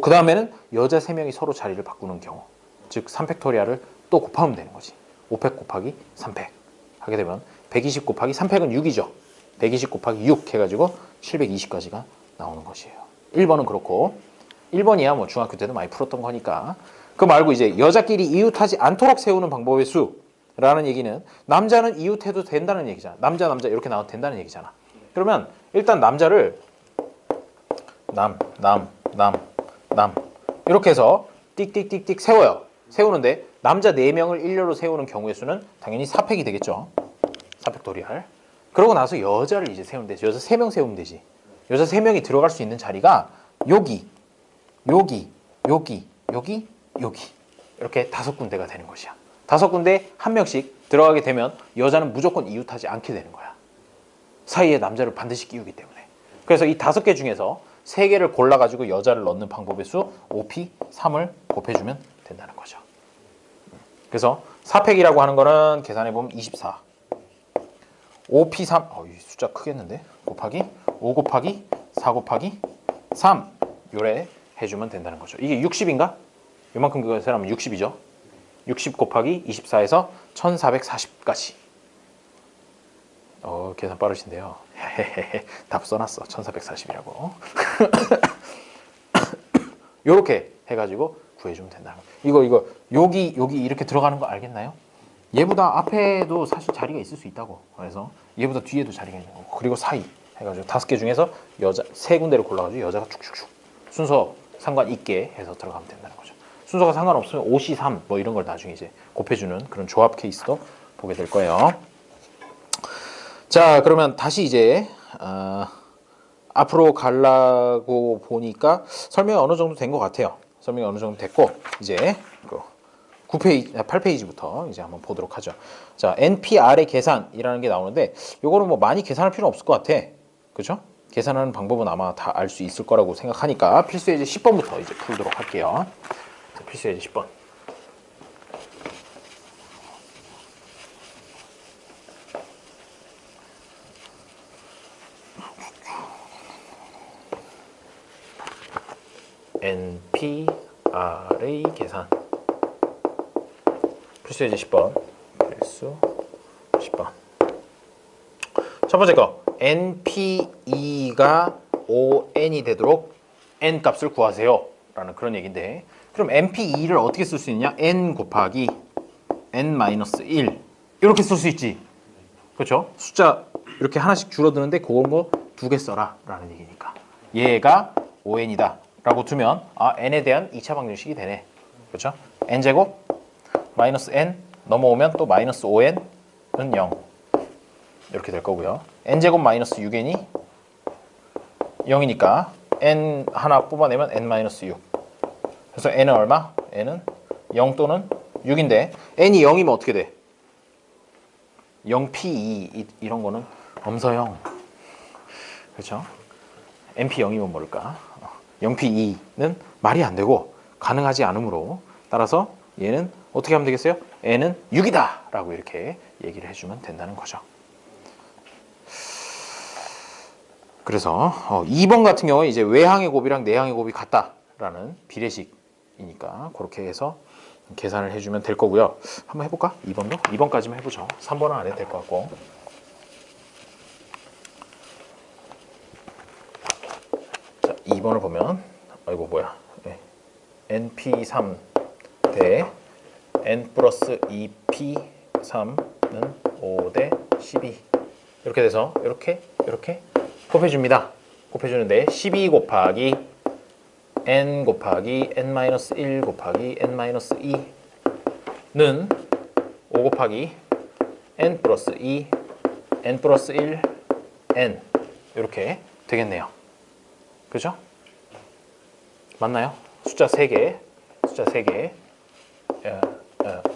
A: 그 다음에는 여자 3명이 서로 자리를 바꾸는 경우, 즉 3팩토리얼을 또 곱하면 되는 거지. 5팩 곱하기 3팩 하게 되면 120 곱하기 3팩은 6이죠. 120 곱하기 6 해가지고 720까지가 나오는 것이에요. 1번은 그렇고 1번이야 뭐 중학교 때도 많이 풀었던 거니까. 그거 말고 이제 여자끼리 이웃하지 않도록 세우는 방법의 수라는 얘기는 남자는 이웃해도 된다는 얘기잖아. 남자 이렇게 나와도 된다는 얘기잖아. 그러면 일단 남자를 남 이렇게 해서 띡띡띡띡 세워요. 세우는데 남자 4명을 일렬로 세우는 경우의 수는 당연히 4팩이 되겠죠. 4팩토리알. 그러고 나서 여자를 이제 세우면 되지. 여자 3명 세우면 되지. 여자 3명이 들어갈 수 있는 자리가 여기, 여기, 여기, 여기, 여기. 이렇게 5군데가 되는 것이야. 5군데 한 명씩 들어가게 되면 여자는 무조건 이웃하지 않게 되는 거야. 사이에 남자를 반드시 끼우기 때문에. 그래서 이 5개 중에서 3개를 골라가지고 여자를 넣는 방법의 수 5P 3을 곱해주면 된다는 거죠. 그래서 4팩이라고 하는 거는 계산해보면 24. 5P 3, 이 숫자 크겠는데? 곱하기 5 곱하기 4 곱하기 3 요래 해주면 된다는 거죠. 이게 60인가? 요만큼 계산하면 60이죠. 60 곱하기 24에서 1440까지. 계산 빠르신데요. 답 써놨어. 1440이라고. 요렇게 해가지고 구해주면 된다는 거예요. 이거 여기 이렇게 들어가는 거 알겠나요? 얘보다 앞에도 사실 자리가 있을 수 있다고. 그래서 얘보다 뒤에도 자리가 있는 거고. 그리고 사이 해가지고 5개 중에서 여자 3군데를 골라가지고 여자가 쭉쭉쭉 순서 상관 있게 해서 들어가면 된다는 거죠. 순서가 상관없으면 5C 3 뭐 이런 걸 나중에 이제 곱해주는 그런 조합 케이스도 보게 될 거예요. 자, 그러면 다시 이제 앞으로 가려고 보니까 설명이 어느 정도 된 것 같아요. 설명이 어느 정도 됐고 이제 8페이지부터 이제 한번 보도록 하죠. 자, NPR의 계산이라는 게 나오는데 요거는 뭐 많이 계산할 필요 없을 것 같아. 그렇죠? 계산하는 방법은 아마 다 알 수 있을 거라고 생각하니까 필수예제 10번부터 이제 풀도록 할게요. 자, 필수예제 10번. NPR의 계산. 필수예제 10번. 필수 10번. 첫 번째 거. NPE가 ON이 되도록 N 값을 구하세요. 라는 그런 얘기인데. 그럼 NPE를 어떻게 쓸 수 있냐? N 곱하기 N-1. 이렇게 쓸 수 있지. 그렇죠? 숫자 이렇게 하나씩 줄어드는데 그건 거 2개 써라. 라는 얘기니까. 얘가 ON이다. 라고 두면 n에 대한 2차 방정식이 되네. 그렇죠? n제곱 마이너스 n 넘어오면 또 마이너스 5n은 0 이렇게 될 거고요. n제곱 마이너스 6n이 0이니까 n 하나 뽑아내면 n 마이너스 6. 그래서 n은 얼마? n은 0 또는 6인데 n이 0이면 어떻게 돼? 0p2 이런 거는 엄서형. 그렇죠? np 0이면 뭘까? 0p2는 말이 안 되고 가능하지 않으므로 따라서 얘는 어떻게 하면 되겠어요? n은 6이다 라고 이렇게 얘기를 해주면 된다는 거죠. 그래서 2번 같은 경우에 이제 외항의 곱이랑 내항의 곱이 같다라는 비례식이니까 그렇게 해서 계산을 해주면 될 거고요. 한번 해볼까? 2번도? 2번까지만 해보죠. 3번은 안 해도 될 것 같고. 자, 2번을 보면 아이고 뭐야 NP3 대 N 플러스 2P3는 5 대 12 이렇게 돼서 이렇게 곱해줍니다. 곱해주는데 12 곱하기 N 곱하기 N-1 곱하기 N-2는 5 곱하기 N 플러스 2 N 플러스 1 N 이렇게 되겠네요. 그죠? 맞나요? 숫자 3개.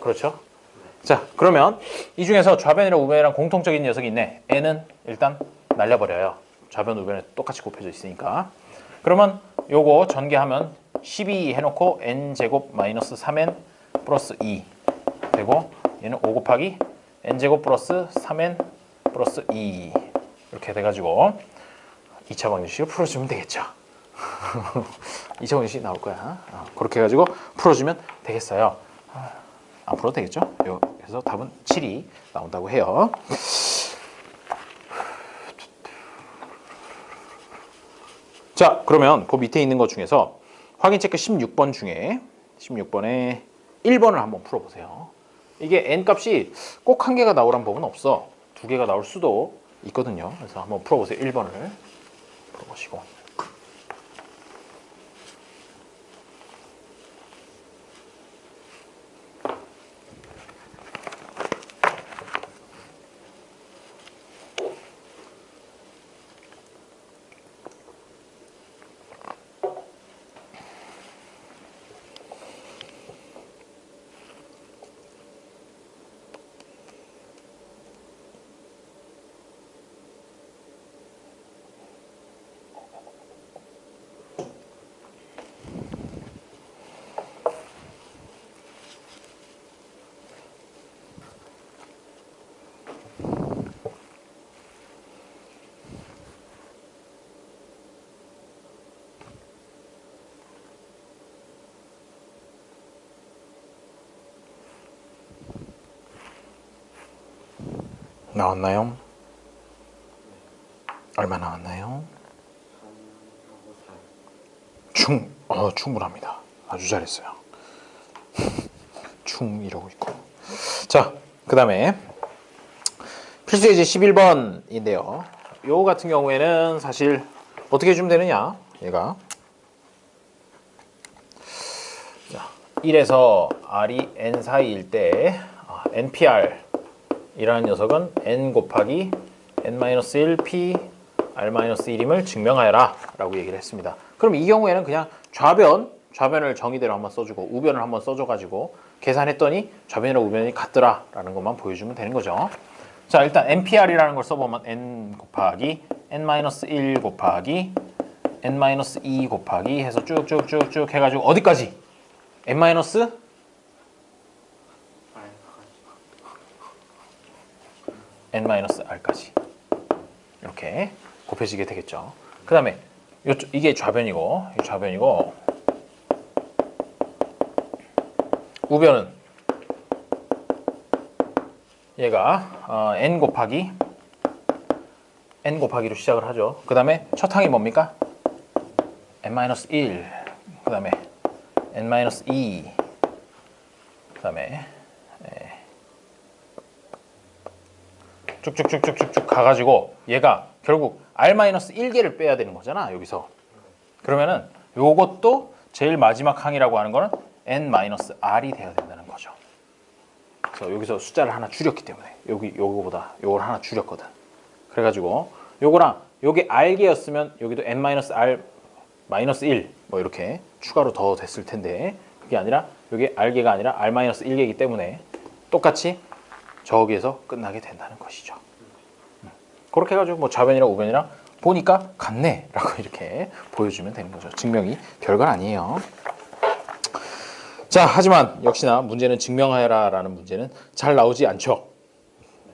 A: 그렇죠? 자, 그러면 이 중에서 좌변이랑 우변이랑 공통적인 녀석이 있네. n은 일단 날려버려요. 좌변, 우변에 똑같이 곱해져 있으니까. 그러면 요거 전개하면 12 해놓고 n제곱 마이너스 3n 플러스 2 되고 얘는 5 곱하기 n제곱 플러스 3n 플러스 2 이렇게 돼가지고 2차 방정식을 풀어주면 되겠죠. 2차 방정식이 나올 거야. 그렇게 해가지고 풀어주면 되겠어요. 안 풀어도 되겠죠? 그래서 답은 7이 나온다고 해요. 자, 그러면 그 밑에 있는 것 중에서 확인 체크 16번 중에 16번에 1번을 한번 풀어보세요. 이게 n 값이 꼭 한 개가 나오란 법은 없어. 2개가 나올 수도 있거든요. 그래서 한번 풀어보세요. 1번을 풀어보시고. 나왔나요? 얼마 나왔나요?
B: 3하고 4.
A: 충분합니다. 아주 잘했어요. 이러고 있고. 자, 그 다음에 필수 예제 11번인데요. 요 같은 경우에는 사실 어떻게 해주면 되느냐? 얘가 자, 1에서 R이 N 사이일 때 NPR 이라는 녀석은 N 곱하기 N-1 P R-1임을 증명하여라 라고 얘기를 했습니다. 그럼 이 경우에는 그냥 좌변을 정의대로 한번 써주고 우변을 한번 써줘가지고 계산했더니 좌변이랑 우변이 같더라 라는 것만 보여주면 되는 거죠. 자, 일단 NPR이라는 걸 써보면 N 곱하기 N-1 곱하기 N-2 곱하기 해서 쭉쭉쭉쭉 해가지고 어디까지? N- N-R까지 이렇게 곱해지게 되겠죠. 그 다음에 이게 좌변이고 우변은 얘가 N 곱하기로 시작을 하죠. 그 다음에 첫 항이 뭡니까? N-1 그 다음에 N-2 그 다음에 쭉쭉쭉쭉쭉 가가지고 얘가 결국 R-1개를 빼야 되는 거잖아 여기서. 그러면은 요것도 제일 마지막 항이라고 하는 거는 N-R이 돼야 된다는 거죠. 그래서 여기서 숫자를 하나 줄였기 때문에 요거보다 요걸 하나 줄였거든. 그래가지고 요거랑 요게 R개였으면 여기도 N-R -1 뭐 이렇게 추가로 더 됐을 텐데 그게 아니라 요게 R개가 아니라 R-1개이기 때문에 똑같이 저기에서 끝나게 된다는 것이죠. 그렇게 해가지고 뭐 좌변이랑 우변이랑 보니까 같네 라고 이렇게 보여주면 되는 거죠. 증명이 별건 아니에요. 자, 하지만 역시나 문제는 증명하여라 라는 문제는 잘 나오지 않죠.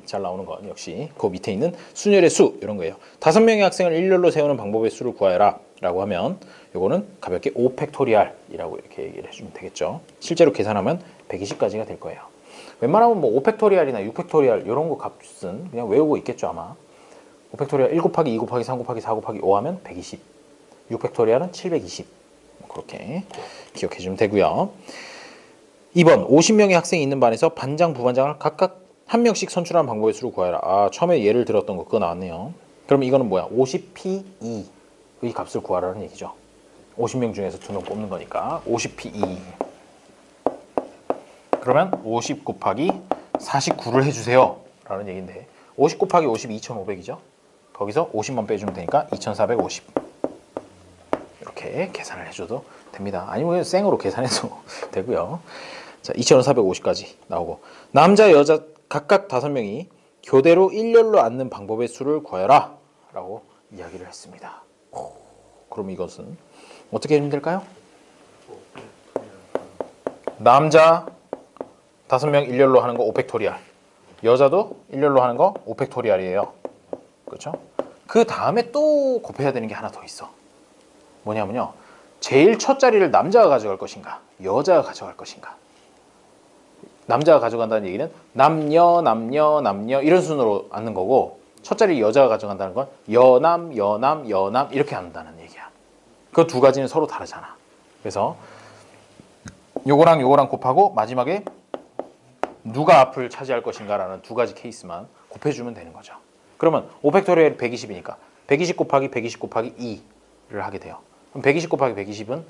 A: 잘 나오는 건 역시 그 밑에 있는 순열의 수 이런 거예요. 5명의 학생을 일렬로 세우는 방법의 수를 구하여라 라고 하면 요거는 가볍게 5팩토리알이라고 이렇게 얘기를 해주면 되겠죠. 실제로 계산하면 120까지가 될 거예요. 웬만하면 뭐 5팩토리알이나 6팩토리알 이런 거 값은 그냥 외우고 있겠죠 아마. 5팩토리알 1 곱하기 2 곱하기 3 곱하기 4 곱하기 5 하면 120. 6팩토리알은 720. 그렇게 기억해 주면 되고요. 2번 50명의 학생이 있는 반에서 반장, 부반장을 각각 한 명씩 선출하는 방법의 수를 구하라. 처음에 예를 들었던 거 그거 나왔네요. 그럼 이거는 뭐야? 50P2의 값을 구하라는 얘기죠. 50명 중에서 2명 뽑는 거니까 50P2. 그러면 50 곱하기 49를 해주세요 라는 얘기인데 50 곱하기 50이 2500이죠. 거기서 50만 빼주면 되니까 2450 이렇게 계산을 해줘도 됩니다. 아니면 그냥 생으로 계산해도 되고요. 자, 2450까지 나오고 남자 여자 각각 5명이 교대로 일렬로 앉는 방법의 수를 구하여라 라고 이야기를 했습니다. 그럼 이것은 어떻게 하면 될까요? 남자 5명 일렬로 하는 거 5팩토리알, 여자도 일렬로 하는 거 5팩토리알이에요. 그렇죠? 그 다음에 또 곱해야 되는 게 하나 더 있어. 뭐냐면요, 제일 첫 자리를 남자가 가져갈 것인가 여자가 가져갈 것인가. 남자가 가져간다는 얘기는 남녀 남녀 남녀 이런 순으로 앉는 거고, 첫 자리 여자가 가져간다는 건 여남 여남 여남 이렇게 한다는 얘기야. 그 두 가지는 서로 다르잖아. 그래서 요거랑 요거랑 곱하고 마지막에 누가 앞을 차지할 것인가라는 두 가지 케이스만 곱해주면 되는 거죠. 그러면 5팩토리얼이 120이니까 120 곱하기 120 곱하기 2를 하게 돼요. 그럼 120 곱하기 120은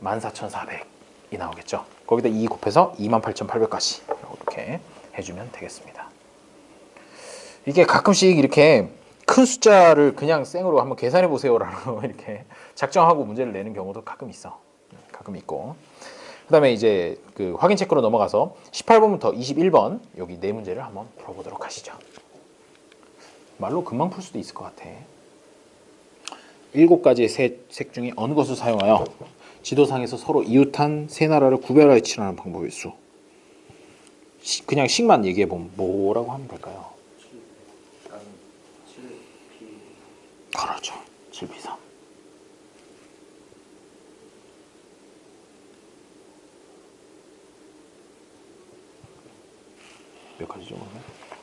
A: 14,400이 나오겠죠. 거기다 2 곱해서 28,800까지 이렇게 해주면 되겠습니다. 이게 가끔씩 이렇게 큰 숫자를 그냥 생으로 한번 계산해 보세요라고 이렇게 작정하고 문제를 내는 경우도 가끔 있어. 가끔 있고. 그다음에 이제 그 확인 체크로 넘어가서 18번부터 21번 여기 네 문제를 한번 풀어보도록 하시죠. 말로 금방 풀 수도 있을 것 같아. 7가지의 색 중에 어느 것을 사용하여 지도상에서 서로 이웃한 세 나라를 구별하여 칠하는 방법의 수. 그냥 식만 얘기해 보면 뭐라고 하면 될까요?
B: 7P.
A: 그렇죠. 7P3. 몇 가지죠? 그러면?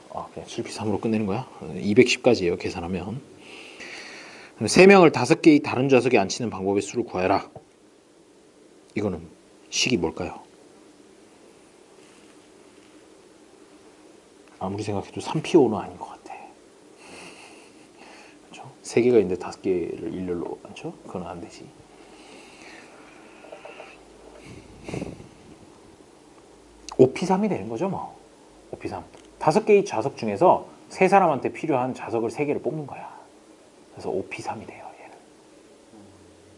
A: 그냥 7P3으로 끝내는 거야? 210까지예요 계산하면. 3명을 5개의 다른 좌석에 앉히는 방법의 수를 구하여라. 이거는 식이 뭘까요? 아무리 생각해도 3P5는 아닌 것 같아. 그렇죠? 3개가 있는데 5개를 일렬로 앉혀? 그건 안 되지. OP3이 되는 거죠 뭐. OP3. 5개의 좌석 중에서 3사람한테 필요한 좌석을 3개를 뽑는 거야. 그래서 OP3이 돼요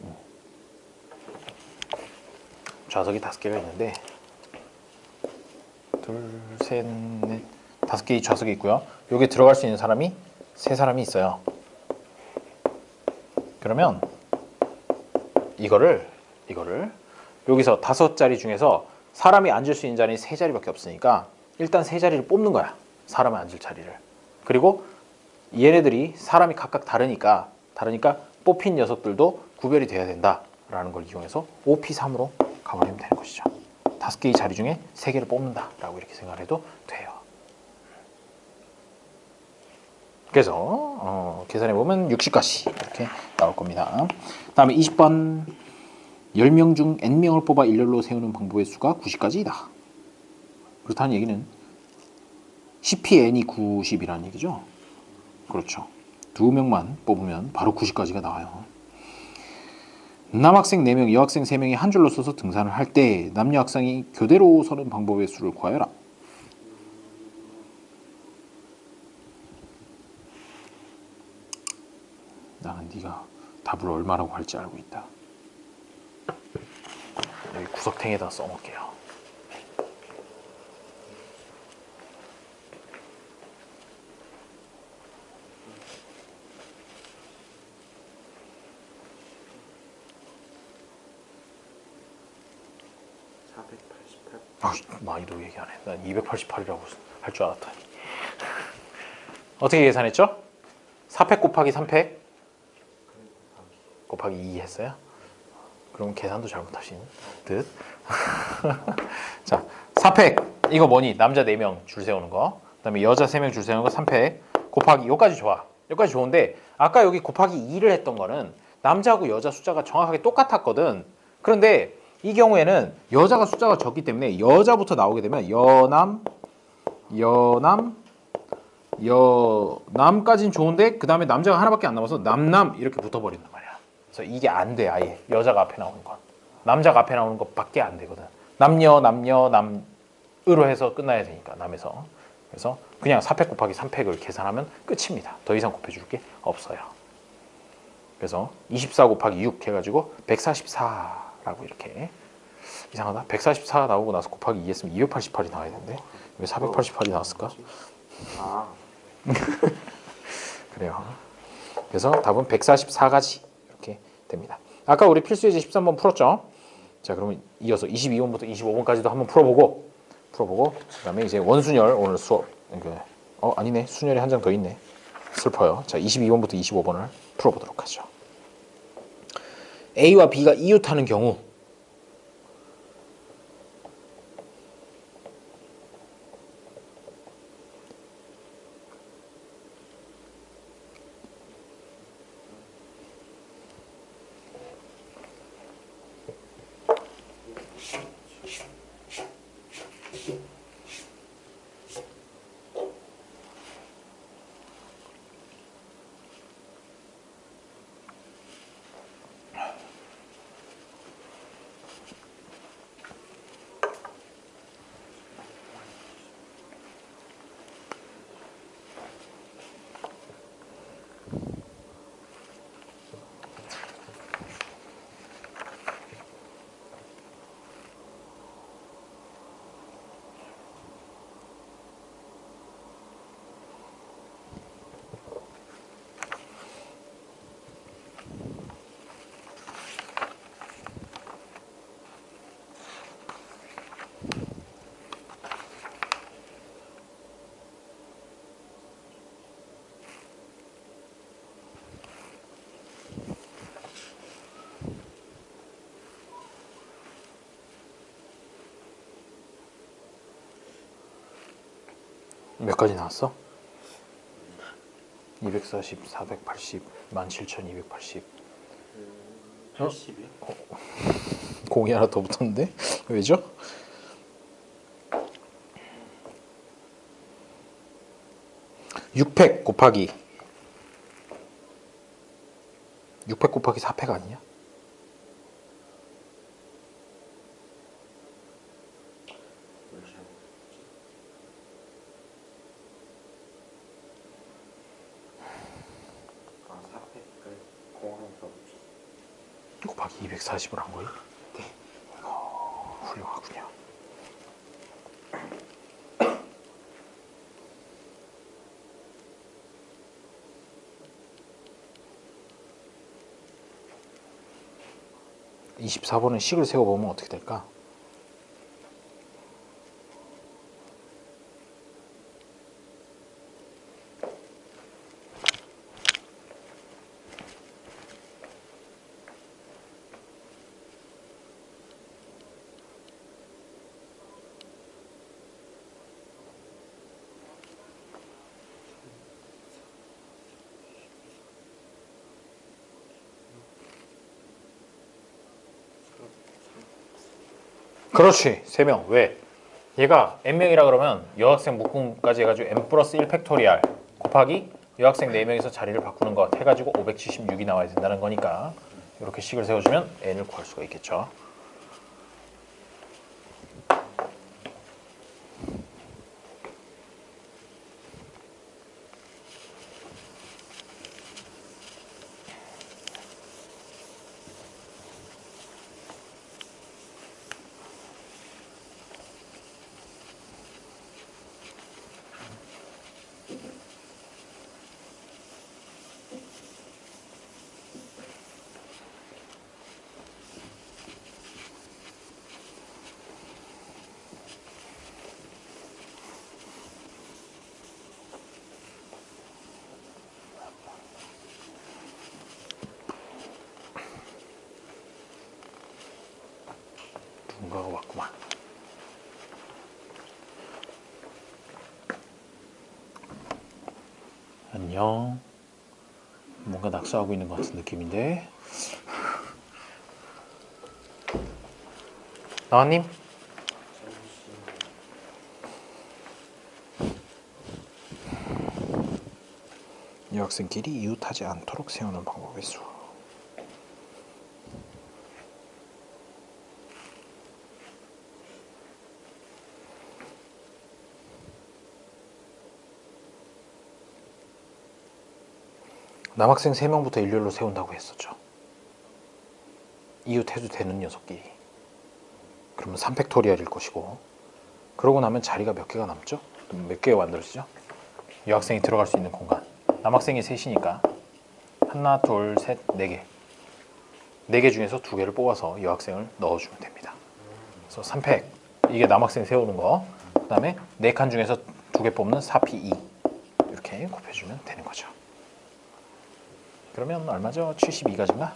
A: 얘는. 좌석이 5개가 있는데 둘, 셋, 넷, 5개의 좌석이 있고요. 여기 들어갈 수 있는 사람이 3사람이 있어요. 그러면 이거를 여기서 5자리 중에서 사람이 앉을 수 있는 자리는 3자리밖에 없으니까 일단 3자리를 뽑는 거야. 사람이 앉을 자리를. 그리고 얘네들이 사람이 각각 다르니까 뽑힌 녀석들도 구별이 돼야 된다라는 걸 이용해서 OP3으로 가버리면 되는 것이죠. 5개의 자리 중에 3개를 뽑는다라고 이렇게 생각을 해도 돼요. 그래서 계산해 보면 60까지 이렇게 나올 겁니다. 다음에 20번 10명 중 n명을 뽑아 일렬로 세우는 방법의 수가 90까지이다. 그렇다는 얘기는 10pn이 90이라는 얘기죠. 그렇죠. 2명만 뽑으면 바로 90까지가 나와요. 남학생 4명, 여학생 3명이 한 줄로 서서 등산을 할 때 남녀 학생이 교대로 서는 방법의 수를 구하여라. 나는 네가 답을 얼마라고 할지 알고 있다. 여기 구석탱이에다 써놓을게요. 많이도 얘기 안 해. 난 288이라고 할 줄 알았더니. 어떻게 계산했죠? 4팩 곱하기 3팩 곱하기 2 했어요? 그럼 계산도 잘못하신 듯. 자, 4팩 이거 뭐니? 남자 4명 줄 세우는 거. 그다음에 여자 3명 줄 세우는 거 3팩 곱하기 여기까지 좋아. 여기까지 좋은데 아까 여기 곱하기 2를 했던 거는 남자하고 여자 숫자가 정확하게 똑같았거든. 그런데 이 경우에는 여자가 숫자가 적기 때문에 여자부터 나오게 되면 여남까지는 좋은데 그 다음에 남자가 하나밖에 안 남아서 남남 이렇게 붙어버린단 말이야. 그래서 이게 안 돼. 아예 여자가 앞에 나오는 건 남자가 앞에 나오는 것밖에 안 되거든. 남으로 해서 끝나야 되니까 남에서. 그래서 그냥 4팩 곱하기 3팩을 계산하면 끝입니다. 더 이상 곱해줄 게 없어요. 그래서 24 곱하기 6 해가지고 144라고 이렇게. 이상하다. 144 나오고 나서 곱하기 2 했으면 288이 나와야 되는데 왜 488이 나왔을까? 그래요. 그래서 답은 144가지 이렇게 됩니다. 아까 우리 필수예제 13번 풀었죠? 자, 그러면 이어서 22번부터 25번까지도 한번 풀어보고 그다음에 이제 원순열 오늘 수업 아니네. 순열이 한 장 더 있네. 슬퍼요. 자, 22번부터 25번을 풀어보도록 하죠. A와 B가 이웃하는 경우 몇 가지 나왔어? 240, 480, 17,280.
B: 80이요?
A: 공이 하나 더 붙었는데 왜죠? (600) 곱하기 600 곱하기 4팩 아니냐?
B: 아, 4팩을 공항에서
A: 곱하기 240을 한 거예요? 네. 훌륭하군요. (24번은) 식을 세워보면 어떻게 될까? 그렇지. 3명. 왜? 얘가 n명이라 그러면 여학생 묶음까지 해가지고 n 플러스 1 팩토리알 곱하기 여학생 4명이서 자리를 바꾸는 것 해가지고 576이 나와야 된다는 거니까 이렇게 식을 세워주면 n을 구할 수가 있겠죠. 누군가가 왔구만. 안녕. 뭔가 낙서하고 있는 것 같은 느낌인데. 나와님? 여학생끼리 이웃하지 않도록 세우는 방법의 수. 남학생 3명부터 일렬로 세운다고 했었죠. 이웃해도 되는 녀석끼리. 그러면 3팩토리얼일 것이고, 그러고 나면 자리가 몇 개가 남죠? 몇 개가 만들어지죠? 여학생이 들어갈 수 있는 공간. 남학생이 셋이니까 하나, 둘, 셋, 네 개. 4개 중에서 2개를 뽑아서 여학생을 넣어주면 됩니다. 그래서 3팩, 이게 남학생 세우는 거. 그 다음에 4칸 중에서 2개 뽑는 4P2 이렇게 곱해주면 되는 거죠. 그러면 얼마죠? 72가지인가?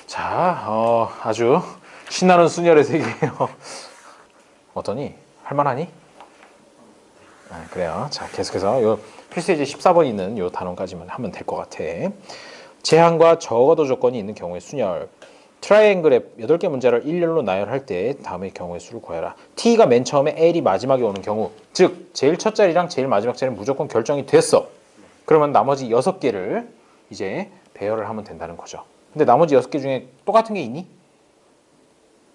A: 자, 아주 신나는 순열의 세계예요. 어떠니? 할만하니? 아, 그래요. 자, 계속해서 요 필수예제 14번 있는 요 단원까지만 하면 될 것 같아. 제한과 적어도 조건이 있는 경우의 순열. 트라이앵글의 8개 문제를 일렬로 나열할 때 다음의 경우의 수를 구해라. T가 맨 처음에 L이 마지막에 오는 경우, 즉 제일 첫 자리랑 제일 마지막 자리는 무조건 결정이 됐어. 그러면 나머지 6개를 이제 배열을 하면 된다는 거죠. 근데 나머지 6개 중에 똑같은 게 있니?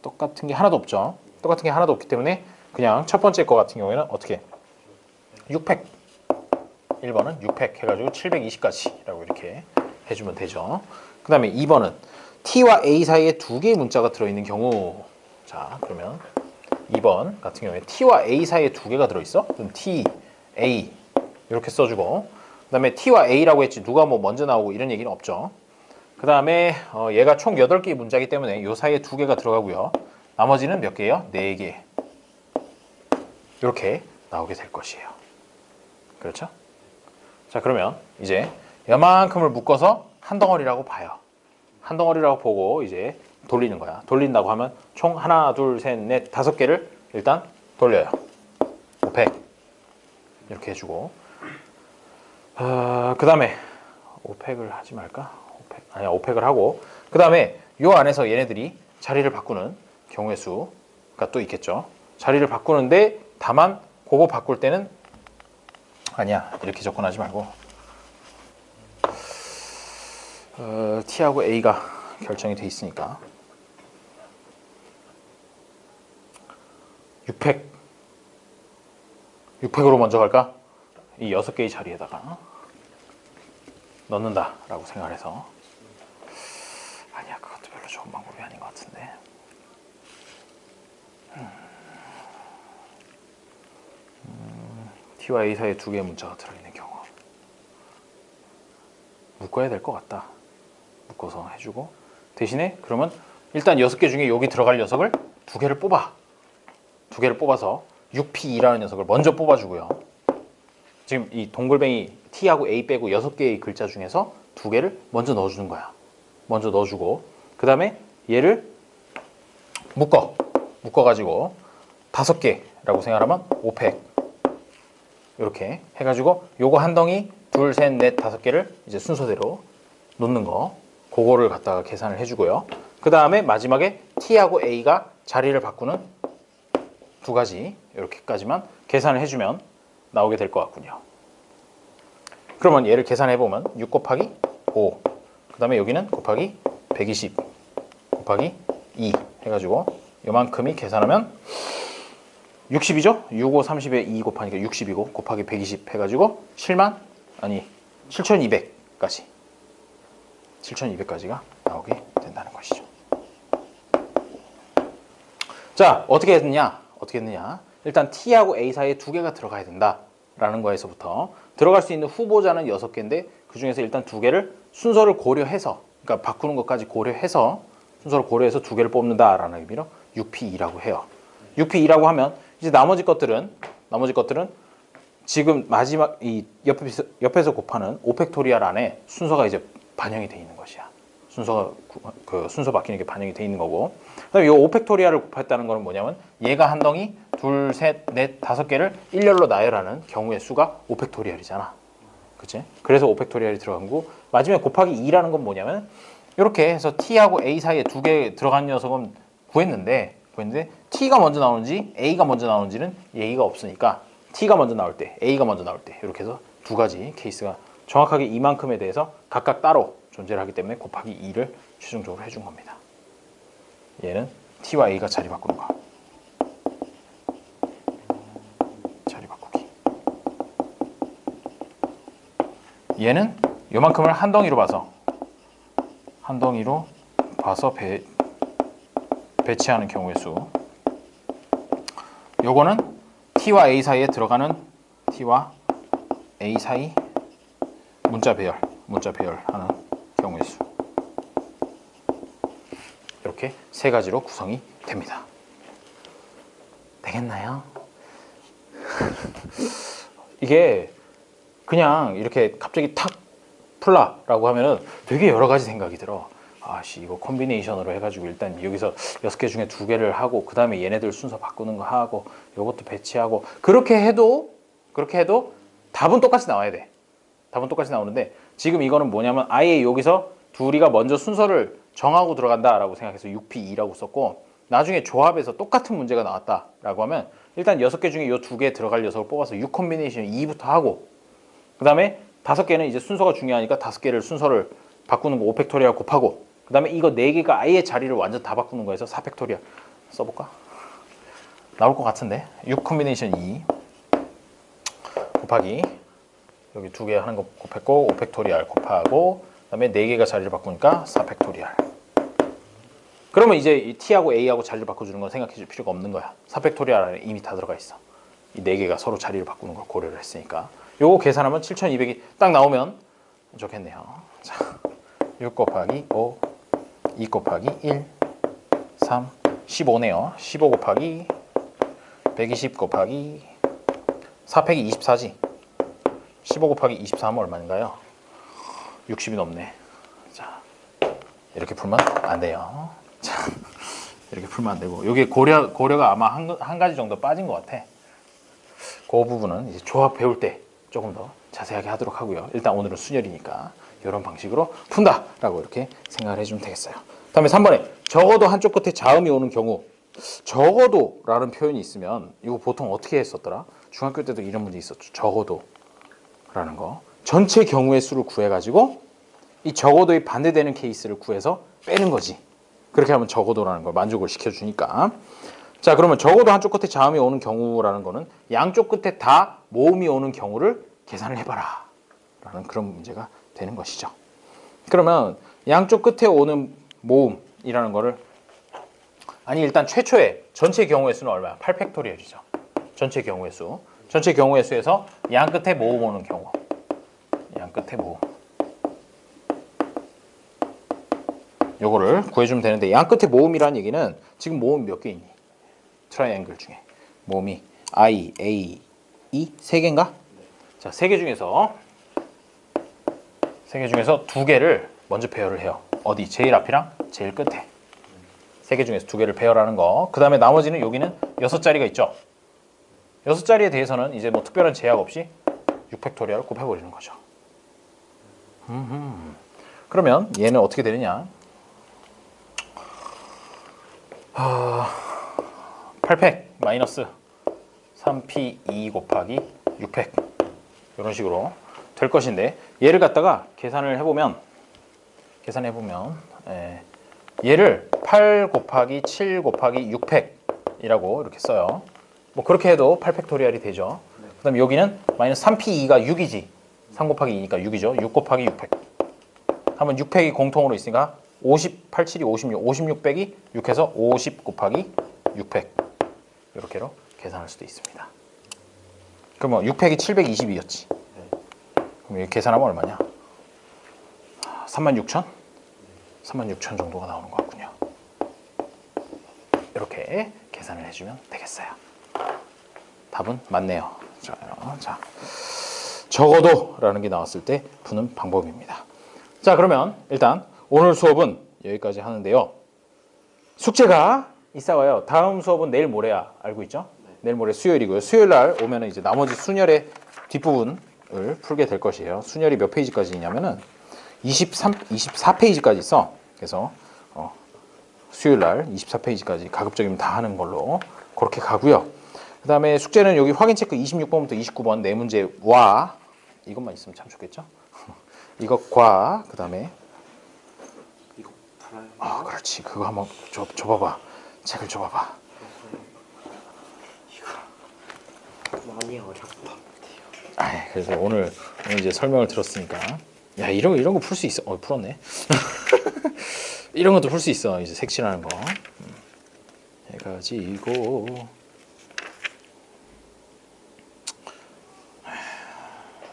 A: 똑같은 게 하나도 없죠. 똑같은 게 하나도 없기 때문에 그냥 첫 번째 거 같은 경우에는 어떻게? 6팩. 1번은 6팩 해가지고 720까지라고 이렇게 해주면 되죠. 그 다음에 2번은 T와 A 사이에 2개의 문자가 들어있는 경우. 자, 그러면 2번 같은 경우에 T와 A 사이에 2개가 들어있어? 그럼 T, A 이렇게 써주고, 그 다음에 T와 A라고 했지 누가 뭐 먼저 나오고 이런 얘기는 없죠. 그 다음에 얘가 총 8개의 문자이기 때문에 요 사이에 2개가 들어가고요. 나머지는 몇 개예요? 4개. 이렇게 나오게 될 것이에요. 그렇죠? 자, 그러면 이제 요만큼을 묶어서 한 덩어리라고 봐요. 한 덩어리라고 보고 이제 돌리는 거야. 돌린다고 하면 총 하나, 둘, 셋, 넷, 5개를 일단 돌려요. 5팩. 이렇게 해주고 그 다음에 오펙을 하지 말까? 오펙을 하고 그 다음에 요 안에서 얘네들이 자리를 바꾸는 경우의 수가 또 있겠죠. 자리를 바꾸는데 다만 그거 바꿀 때는 아니야 이렇게 접근하지 말고 T하고 A가 결정이 돼 있으니까 6팩으로 먼저 갈까? 이 6개의 자리에다가 넣는다 라고 생각을 해서 아니야 그것도 별로 좋은 방법이 아닌 것 같은데 T와 A 사이에 2개의 문자가 들어있는 경우 묶어야 될 것 같다. 묶어서 해주고 대신에 그러면 일단 6개 중에 여기 들어갈 녀석을 2개를 뽑아 2개를 뽑아서 6P2라는 녀석을 먼저 뽑아주고요. 지금 이 동글뱅이 T하고 A 빼고 6개의 글자 중에서 2개를 먼저 넣어주는 거야. 먼저 넣어주고 그 다음에 얘를 묶어가지고 5개라고 생각하면 5팩 이렇게 해가지고 요거 한 덩이 둘, 셋, 넷, 5개를 이제 순서대로 놓는 거 그거를 갖다가 계산을 해주고요. 그 다음에 마지막에 T하고 A가 자리를 바꾸는 2가지 이렇게까지만 계산을 해주면 나오게 될 것 같군요. 그러면 얘를 계산해보면 6 곱하기 5 그 다음에 여기는 곱하기 120 곱하기 2 해가지고 요만큼이 계산하면 60이죠? 6, 5, 30에 2 곱하니까 60이고 곱하기 120 해가지고 7,200까지가 나오게 된다는 것이죠. 자, 어떻게 했느냐? 일단 T하고 A 사이에 2개가 들어가야 된다라는 거에서부터 들어갈 수 있는 후보자는 6개인데 그 중에서 일단 2개를 순서를 고려해서 그러니까 바꾸는 것까지 고려해서 순서를 고려해서 2개를 뽑는다라는 의미로 6P2라고 해요. 6P2라고 하면 이제 나머지 것들은 지금 마지막 이 옆에서 곱하는 오펙토리얼 안에 순서가 이제 반영이 돼 있는 것이야. 순서 바뀌는 게 반영이 돼 있는 거고. 그다음에 이 오펙토리얼을 곱했다는 거는 뭐냐면 얘가 한 덩이 둘, 셋, 넷, 5개를 일렬로 나열하는 경우의 수가 오펙토리얼이잖아. 그치? 그래서 오펙토리얼이 들어간 거고 마지막에 곱하기 2라는 건 뭐냐면 이렇게 해서 T하고 A 사이에 2개 들어간 녀석은 구했는데 T가 먼저 나오는지 A가 먼저 나오는지는 얘기가 없으니까 T가 먼저 나올 때, A가 먼저 나올 때 이렇게 해서 2가지 케이스가 정확하게 이만큼에 대해서 각각 따로 존재를 하기 때문에 곱하기 2를 최종적으로 해준 겁니다. 얘는 T와 A가 자리 바꾸는 거. 자리 바꾸기. 얘는 요만큼을 한 덩이로 봐서 배치하는 경우의 수. 요거는 T와 A 사이에 들어가는 T와 A 사이 문자 배열하는 경우의 수. 이렇게 3가지로 구성이 됩니다. 되겠나요? 이게 그냥 이렇게 갑자기 탁 풀라라고 하면은 되게 여러 가지 생각이 들어. 아씨 이거 콤비네이션으로 해가지고 일단 여기서 6개 중에 2개를 하고 그 다음에 얘네들 순서 바꾸는 거 하고 요것도 배치하고 그렇게 해도 답은 똑같이 나와야 돼. 답은 똑같이 나오는데 지금 이거는 뭐냐면 아예 여기서 둘이가 먼저 순서를 정하고 들어간다라고 생각해서 6P2라고 썼고 나중에 조합해서 똑같은 문제가 나왔다라고 하면 일단 6개 중에 이 2개 들어갈 녀석을 뽑아서 6 콤비네이션 2부터 하고 그 다음에 5개는 이제 순서가 중요하니까 5개를 순서를 바꾸는 거 5팩토리얼 곱하고 그 다음에 이거 4개가 아예 자리를 완전 다 바꾸는 거에서 4팩토리얼 써볼까? 나올 것 같은데 6 콤비네이션 2 곱하기 여기 2개 하는 거 곱했고 5팩토리얼 곱하고 그 다음에 4개가 자리를 바꾸니까 4팩토리얼. 그러면 이제 이 T하고 A하고 자리를 바꿔주는 건 생각해 줄 필요가 없는 거야. 4팩토리얼 안에 이미 다 들어가 있어. 이 4개가 서로 자리를 바꾸는 걸 고려를 했으니까 요거 계산하면 7200이 딱 나오면 좋겠네요. 자, 6 곱하기 5 2 곱하기 1 3 15네요. 15 곱하기 120 곱하기 4팩이 24지. 15 곱하기 24하면 얼마인가요? 60이 넘네. 자, 이렇게 풀면 안 돼요. 자, 이렇게 풀면 안 되고 여기 고려가 아마 한 가지 정도 빠진 것 같아. 그 부분은 이제 조합 배울 때 조금 더 자세하게 하도록 하고요. 일단 오늘은 순열이니까 이런 방식으로 푼다라고 이렇게 생각을 해주면 되겠어요. 다음에 3번에 적어도 한쪽 끝에 자음이 오는 경우, 적어도라는 표현이 있으면 이거 보통 어떻게 했었더라? 중학교 때도 이런 문제 있었죠. 적어도라는 거. 전체 경우의 수를 구해가지고 이 적어도의 반대되는 케이스를 구해서 빼는 거지. 그렇게 하면 적어도라는 걸 만족을 시켜주니까. 자, 그러면 적어도 한쪽 끝에 자음이 오는 경우라는 거는 양쪽 끝에 다 모음이 오는 경우를 계산을 해봐라 라는 그런 문제가 되는 것이죠. 그러면 양쪽 끝에 오는 모음이라는 거를, 아니 일단 최초에 전체 경우의 수는 얼마야? 8팩토리얼이죠. 전체 경우의 수. 전체 경우의 수에서 양 끝에 모음 오는 경우. 양 끝에 모음. 요거를 구해주면 되는데, 양 끝에 모음이라는 얘기는 지금 모음이 몇 개 있니? 트라이앵글 중에 모음이 I, A, E 세 개인가? 자, 세 개 중에서 두 개를 먼저 배열을 해요. 어디? 제일 앞이랑 제일 끝에. 세 개 중에서 두 개를 배열하는 거. 그 다음에 나머지는 여기는 6자리가 있죠. 6자리에 대해서는 이제 뭐 특별한 제약 없이 6팩토리얼 곱해버리는 거죠. 그러면 얘는 어떻게 되느냐? 8팩 마이너스 3p2 곱하기 6팩 이런 식으로 될 것인데, 얘를 갖다가 계산을 해보면 얘를 8 곱하기 7 곱하기 6팩이라고 이렇게 써요. 뭐 그렇게 해도 8팩토리얼이 되죠. 그 다음에 여기는 마이너스 3p2가 6이지. 3 곱하기 2니까 6이죠. 6 곱하기 6팩 하면 6팩이 공통으로 있으니까 50, 87이 56, 56 빼기 6해서 50 곱하기 6팩 이렇게로 계산할 수도 있습니다. 그러면 6팩이 722였지. 그럼 이렇게 계산하면 얼마냐? 36,000? 36,000 정도가 나오는 것 같군요. 이렇게 계산을 해주면 되겠어요. 답은 맞네요. 자, 적어도라는 게 나왔을 때 푸는 방법입니다. 자, 그러면 일단 오늘 수업은 여기까지 하는데요. 숙제가 있어요. 다음 수업은 내일 모레야. 알고 있죠? 내일 모레 수요일이고요. 수요일 날 오면은 이제 나머지 순열의 뒷부분을 풀게 될 것이에요. 순열이 몇 페이지까지 있냐면은 24페이지까지 있어. 그래서 수요일 날 24페이지까지 가급적이면 다 하는 걸로 그렇게 가고요. 그 다음에 숙제는 여기 확인 체크 26번부터 29번 네 문제와 이것만 있으면 참 좋겠죠? 이것과 그 다음에
B: 이거 달아요.
A: 그렇지. 그거 한번 줘봐봐. 책을 줘봐봐.
B: 많이 어렵다.
A: 그래서 오늘 이제 설명을 들었으니까, 야, 이런 거 풀 수 있어. 풀었네. 이런 것도 풀 수 있어. 이제 색칠하는 거 해가지고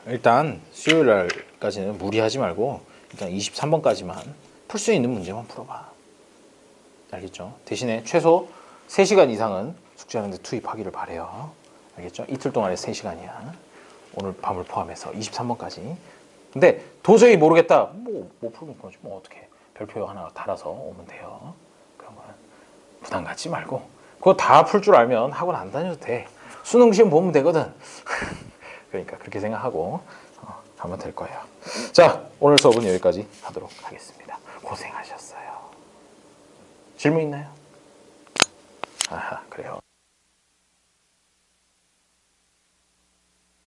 A: 일단 수요일 날까지는 무리하지 말고 일단 23번까지만 풀 수 있는 문제만 풀어봐. 알겠죠? 대신에 최소 3시간 이상은 숙제하는데 투입하기를 바래요. 알겠죠? 이틀 동안에 3시간이야. 오늘 밤을 포함해서 23번까지. 근데 도저히 모르겠다. 못 풀면 그러지. 뭐 어떻게 별표 하나 달아서 오면 돼요. 그런 거는 부담 갖지 말고 그거 다 풀 줄 알면 학원 안 다녀도 돼. 수능 시험 보면 되거든. 그러니까 그렇게 생각하고 하면 될 거예요. 자, 오늘 수업은 여기까지 하도록 하겠습니다. 고생하셨어요. 질문 있나요? 그래요.